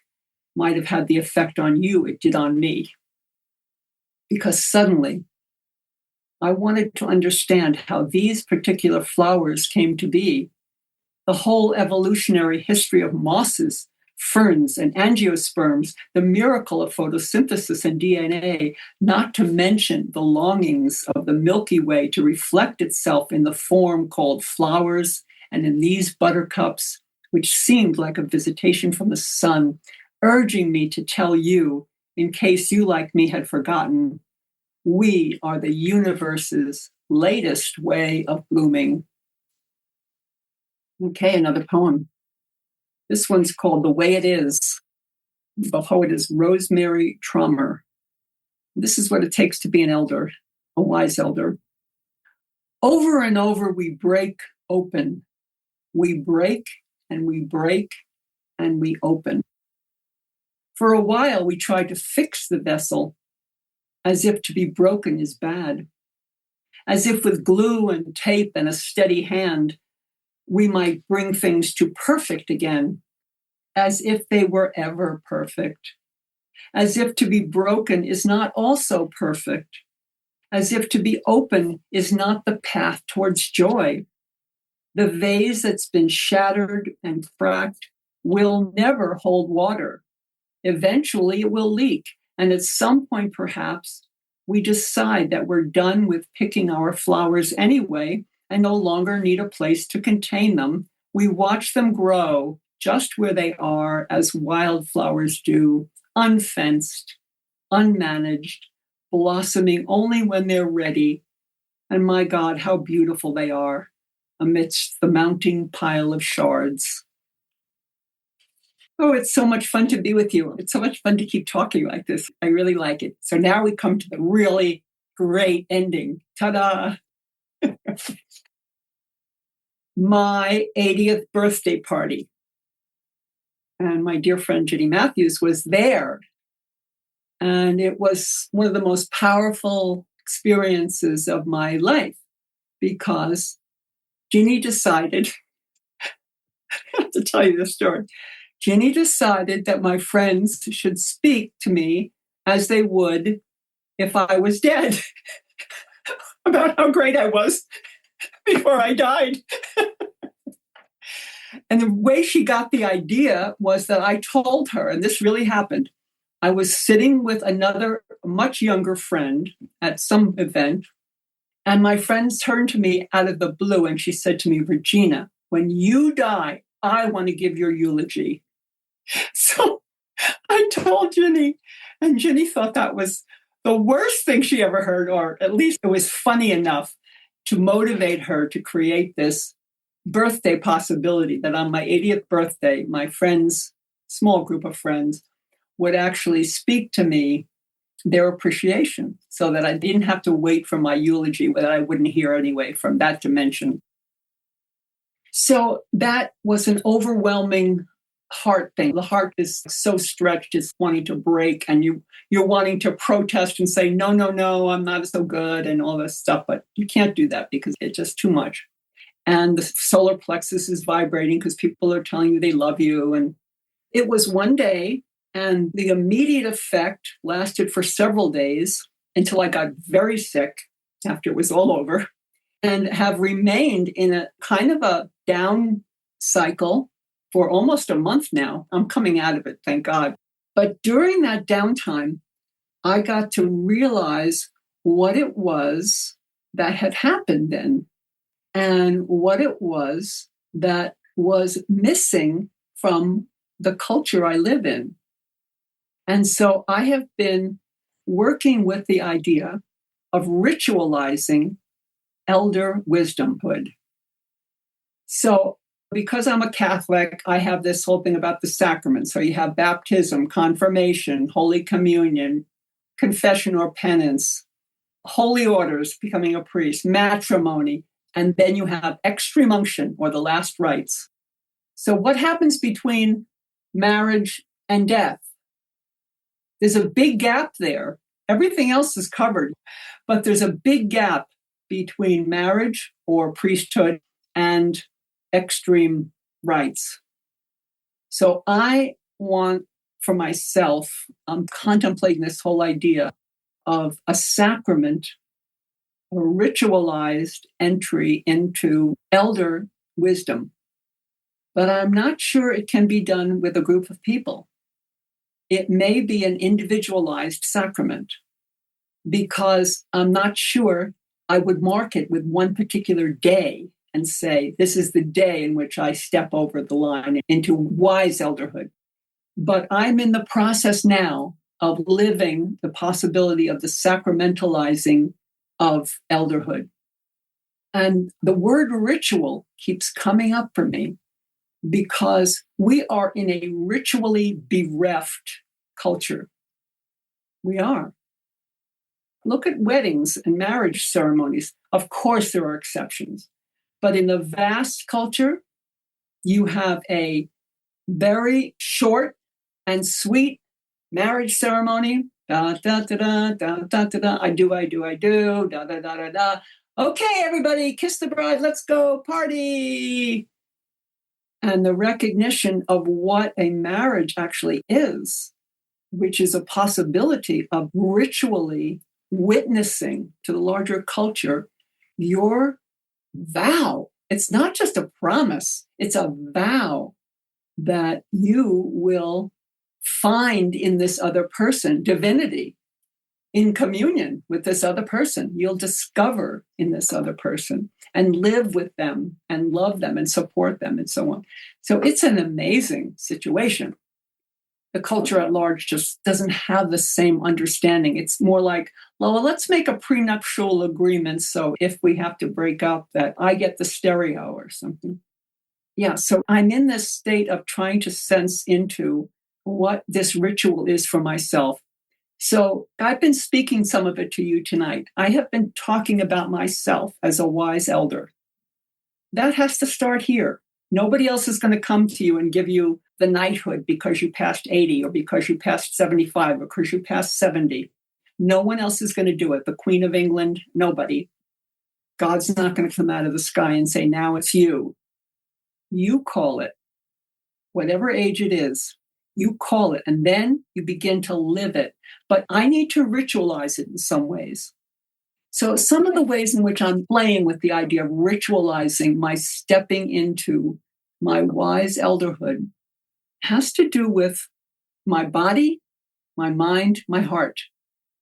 might have had the effect on you it did on me. Because suddenly, I wanted to understand how these particular flowers came to be, the whole evolutionary history of mosses, ferns, and angiosperms, the miracle of photosynthesis and DNA, not to mention the longings of the Milky Way to reflect itself in the form called flowers and in these buttercups, which seemed like a visitation from the sun, urging me to tell you, in case you, like me, had forgotten, we are the universe's latest way of blooming. Okay, another poem. This one's called The Way It Is. The poet is Rosemary Trommer. This is what it takes to be an elder, a wise elder. Over and over, we break open. We break and we break and we open. For a while, we try to fix the vessel as if to be broken is bad. As if with glue and tape and a steady hand, we might bring things to perfect again, as if they were ever perfect, as if to be broken is not also perfect, as if to be open is not the path towards joy. The vase that's been shattered and cracked will never hold water. Eventually it will leak, and at some point perhaps we decide that we're done with picking our flowers anyway and no longer need a place to contain them. We watch them grow just where they are, as wildflowers do, unfenced, unmanaged, blossoming only when they're ready. And my God, how beautiful they are amidst the mounting pile of shards. Oh, it's so much fun to be with you. It's so much fun to keep talking like this. I really like it. So now we come to the really great ending. Ta-da! My 80th birthday party. And my dear friend Ginny Matthews was there. And it was one of the most powerful experiences of my life because Ginny decided, I have to tell you this story. Ginny decided that my friends should speak to me as they would if I was dead about how great I was before I died. And the way she got the idea was that I told her, and this really happened. I was sitting with another much younger friend at some event, and my friend turned to me out of the blue and she said to me, Regina, when you die, I want to give your eulogy. So I told Ginny, and Ginny thought that was the worst thing she ever heard, or at least it was funny enough to motivate her to create this birthday possibility that on my 80th birthday, my friends, small group of friends, would actually speak to me their appreciation so that I didn't have to wait for my eulogy that I wouldn't hear anyway from that dimension. So that was an overwhelming heart thing. The heart is so stretched, it's wanting to break, and you're wanting to protest and say, no, no, no, I'm not so good and all this stuff. But you can't do that because it's just too much. And the solar plexus is vibrating because people are telling you they love you. And it was one day, and the immediate effect lasted for several days until I got very sick after it was all over, and have remained in a kind of a down cycle for almost a month now. I'm coming out of it, thank God. But during that downtime, I got to realize what it was that had happened then and what it was that was missing from the culture I live in. And so I have been working with the idea of ritualizing elder wisdomhood. So because I'm a Catholic, I have this whole thing about the sacraments. So you have baptism, confirmation, Holy Communion, confession or penance, holy orders, becoming a priest, matrimony, and then you have extreme unction or the last rites. So what happens between marriage and death? There's a big gap there. Everything else is covered, but there's a big gap between marriage or priesthood and extreme rites. So I want for myself, I'm contemplating this whole idea of a sacrament, a ritualized entry into elder wisdom. But I'm not sure it can be done with a group of people. It may be an individualized sacrament because I'm not sure I would mark it with one particular day and say, this is the day in which I step over the line into wise elderhood. But I'm in the process now of living the possibility of the sacramentalizing of elderhood. And the word ritual keeps coming up for me because we are in a ritually bereft culture. We are. Look at weddings and marriage ceremonies. Of course, there are exceptions. But in the vast culture, you have a very short and sweet marriage ceremony. Da, da, da, da, da, da, da, da. I do, da, da, da, da, da. Okay, everybody, kiss the bride. Let's go party. And the recognition of what a marriage actually is, which is a possibility of ritually witnessing to the larger culture your vow. It's not just a promise, it's a vow that you will find in this other person divinity, in communion with this other person. You'll discover in this other person and live with them and love them and support them and so on. So it's an amazing situation. The culture at large just doesn't have the same understanding. It's more like, well, let's make a prenuptial agreement. So if we have to break up, that I get the stereo or something. Yeah, so I'm in this state of trying to sense into what this ritual is for myself. So I've been speaking some of it to you tonight. I have been talking about myself as a wise elder. That has to start here. Nobody else is going to come to you and give you the knighthood because you passed 80 or because you passed 75 or because you passed 70. No one else is going to do it. The Queen of England, nobody. God's not going to come out of the sky and say, now it's you. You call it, whatever age it is, you call it, and then you begin to live it. But I need to ritualize it in some ways. So some of the ways in which I'm playing with the idea of ritualizing my stepping into my wise elderhood has to do with my body, my mind, my heart.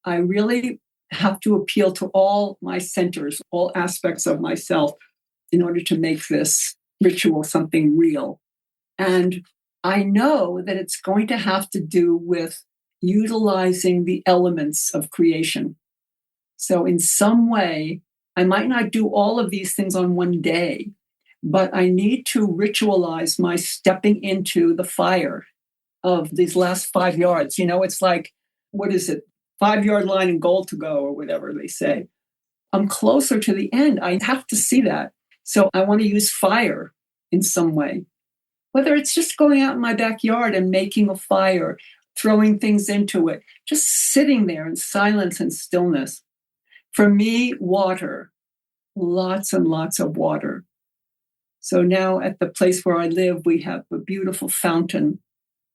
I really have to appeal to all my centers, all aspects of myself in order to make this ritual something real. And I know that it's going to have to do with utilizing the elements of creation. So, in some way, I might not do all of these things on one day, but I need to ritualize my stepping into the fire of these last 5 yards. You know, it's like, what is it? 5 yard line and goal to go, or whatever they say. I'm closer to the end. I have to see that. So, I want to use fire in some way. Whether it's just going out in my backyard and making a fire, throwing things into it, just sitting there in silence and stillness. For me, water, lots and lots of water. So now at the place where I live, we have a beautiful fountain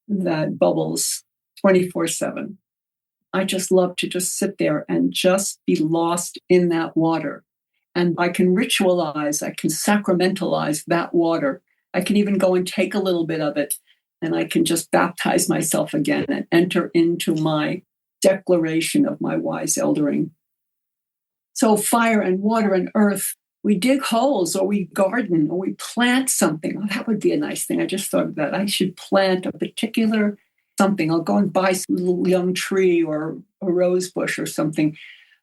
that bubbles 24/7. I just love to just sit there and just be lost in that water. And I can ritualize, I can sacramentalize that water. I can even go and take a little bit of it and I can just baptize myself again and enter into my declaration of my wise eldering. So fire and water and earth, we dig holes or we garden or we plant something. Oh, that would be a nice thing. I just thought of that. I should plant a particular something. I'll go and buy a little young tree or a rose bush or something.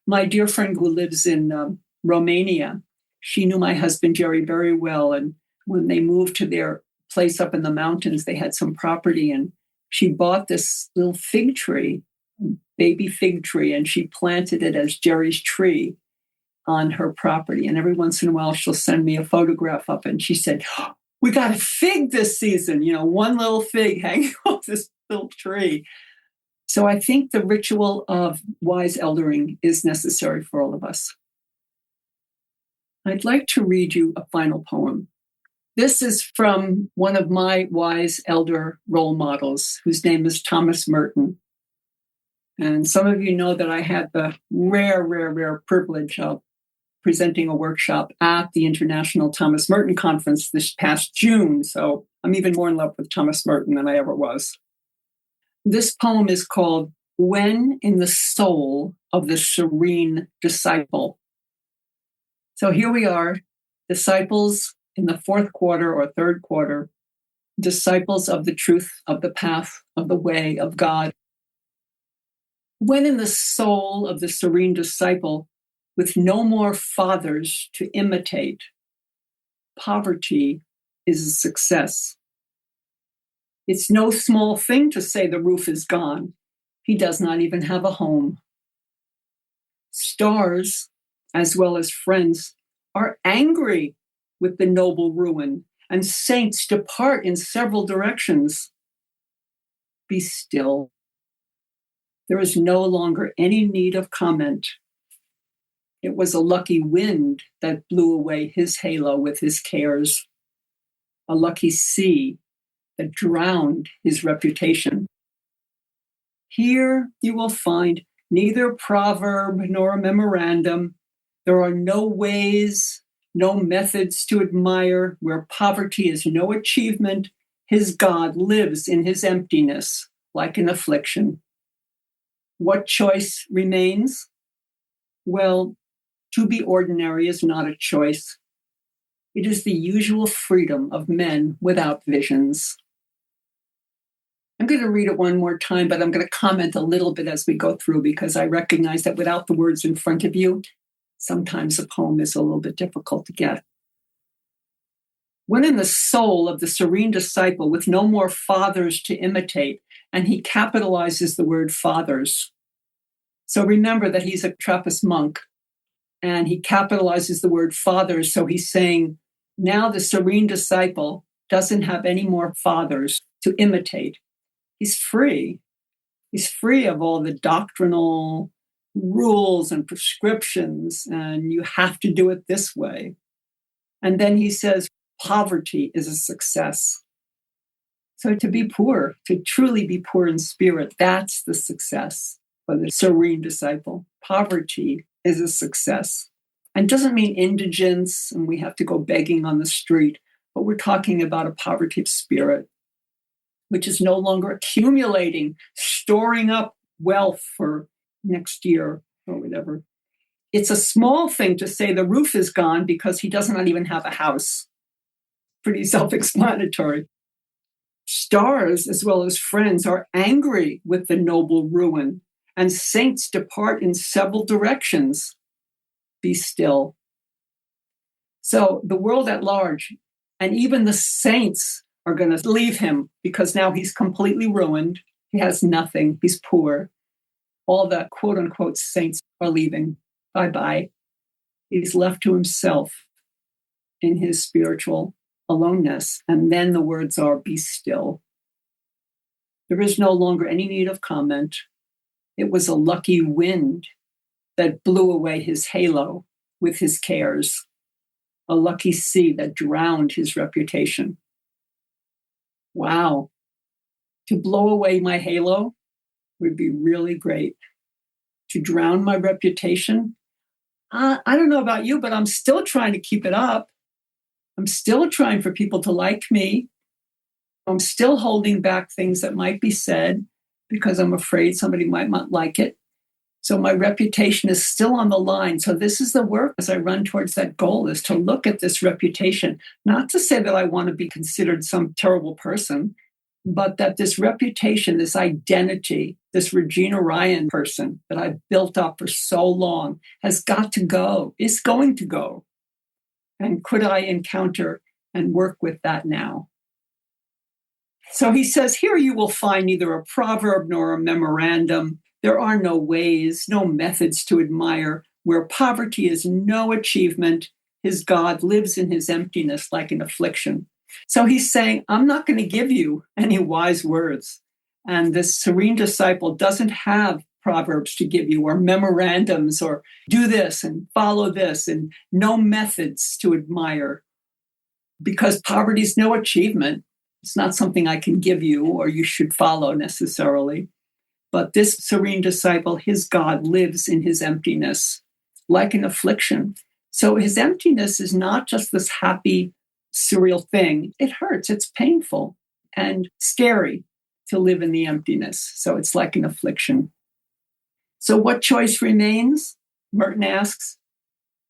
My dear friend who lives in Romania, she knew my husband Jerry very well. And when they moved to their place up in the mountains, they had some property and she bought this little fig tree, baby fig tree, and she planted it as Jerry's tree on her property. And every once in a while, she'll send me a photograph up. And she said, oh, we got a fig this season, you know, one little fig hanging off this little tree. So I think the ritual of wise eldering is necessary for all of us. I'd like to read you a final poem. This is from one of my wise elder role models, whose name is Thomas Merton. And some of you know that I had the rare privilege of presenting a workshop at the International Thomas Merton Conference this past June. So I'm even more in love with Thomas Merton than I ever was. This poem is called When in the Soul of the Serene Disciple. So here we are, disciples in the fourth quarter or third quarter, disciples of the truth, of the path, of the way, of God. When in the soul of the serene disciple, with no more fathers to imitate, poverty is a success. It's no small thing to say the roof is gone. He does not even have a home. Stars, as well as friends, are angry with the noble ruin, and saints depart in several directions. Be still. There is no longer any need of comment. It was a lucky wind that blew away his halo with his cares, a lucky sea that drowned his reputation. Here you will find neither proverb nor memorandum. There are no ways, no methods to admire. Where poverty is no achievement, his God lives in his emptiness like an affliction. What choice remains? Well, to be ordinary is not a choice. It is the usual freedom of men without visions. I'm going to read it one more time, but I'm going to comment a little bit as we go through because I recognize that without the words in front of you, sometimes a poem is a little bit difficult to get. went in the soul of the serene disciple with no more fathers to imitate. And he capitalizes the word fathers. So remember that he's a Trappist monk, and he capitalizes the word fathers. So he's saying, now the serene disciple doesn't have any more fathers to imitate. He's free. He's free of all the doctrinal rules and prescriptions, and you have to do it this way. And then he says, poverty is a success. So to be poor, to truly be poor in spirit, that's the success for the serene disciple. Poverty is a success. And doesn't mean indigence and we have to go begging on the street, but we're talking about a poverty of spirit, which is no longer accumulating, storing up wealth for next year or whatever. It's a small thing to say the roof is gone because he does not even have a house. Pretty self-explanatory. Stars, as well as friends, are angry with the noble ruin, and saints depart in several directions. Be still. So the world at large, and even the saints, are going to leave him because now he's completely ruined. He has nothing. He's poor. All the quote unquote saints are leaving. Bye-bye. He's left to himself in his spiritual aloneness. And then the words are, be still. There is no longer any need of comment. It was a lucky wind that blew away his halo with his cares. A lucky sea that drowned his reputation. Wow. To blow away my halo would be really great. To drown my reputation, I don't know about you, but I'm still trying to keep it up. I'm still trying for people to like me. I'm still holding back things that might be said because I'm afraid somebody might not like it. So my reputation is still on the line. So this is the work as I run towards that goal, is to look at this reputation, not to say that I want to be considered some terrible person, but that this reputation, this identity, this Regina Ryan person that I've built up for so long has got to go, is going to go. And could I encounter and work with that now? So he says, here you will find neither a proverb nor a memorandum. There are no ways, no methods to admire. Where poverty is no achievement, his God lives in his emptiness like an affliction. So he's saying, I'm not going to give you any wise words. And this serene disciple doesn't have proverbs to give you or memorandums or do this and follow this and no methods to admire. Because poverty is no achievement. It's not something I can give you or you should follow necessarily. But this serene disciple, his God lives in his emptiness like an affliction. So his emptiness is not just this happy, surreal thing. It hurts. It's painful and scary to live in the emptiness. So it's like an affliction. So what choice remains? Merton asks.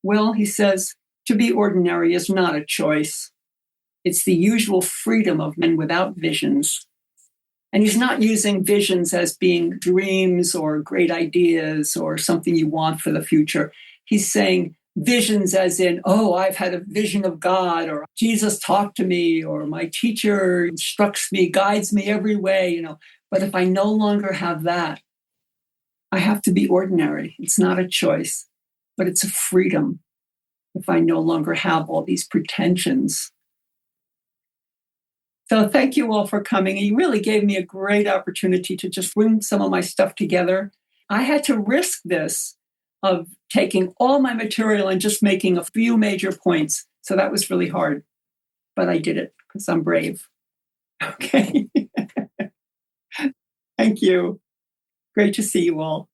Well, he says, to be ordinary is not a choice. It's the usual freedom of men without visions. And he's not using visions as being dreams or great ideas or something you want for the future. He's saying visions as in, oh, I've had a vision of God, or Jesus talked to me, or my teacher instructs me, guides me every way, But if I no longer have that, I have to be ordinary. It's not a choice, but it's a freedom if I no longer have all these pretensions. So thank you all for coming. You really gave me a great opportunity to just bring some of my stuff together. I had to risk this of taking all my material and just making a few major points. So that was really hard, but I did it because I'm brave. Okay. Thank you. Great to see you all.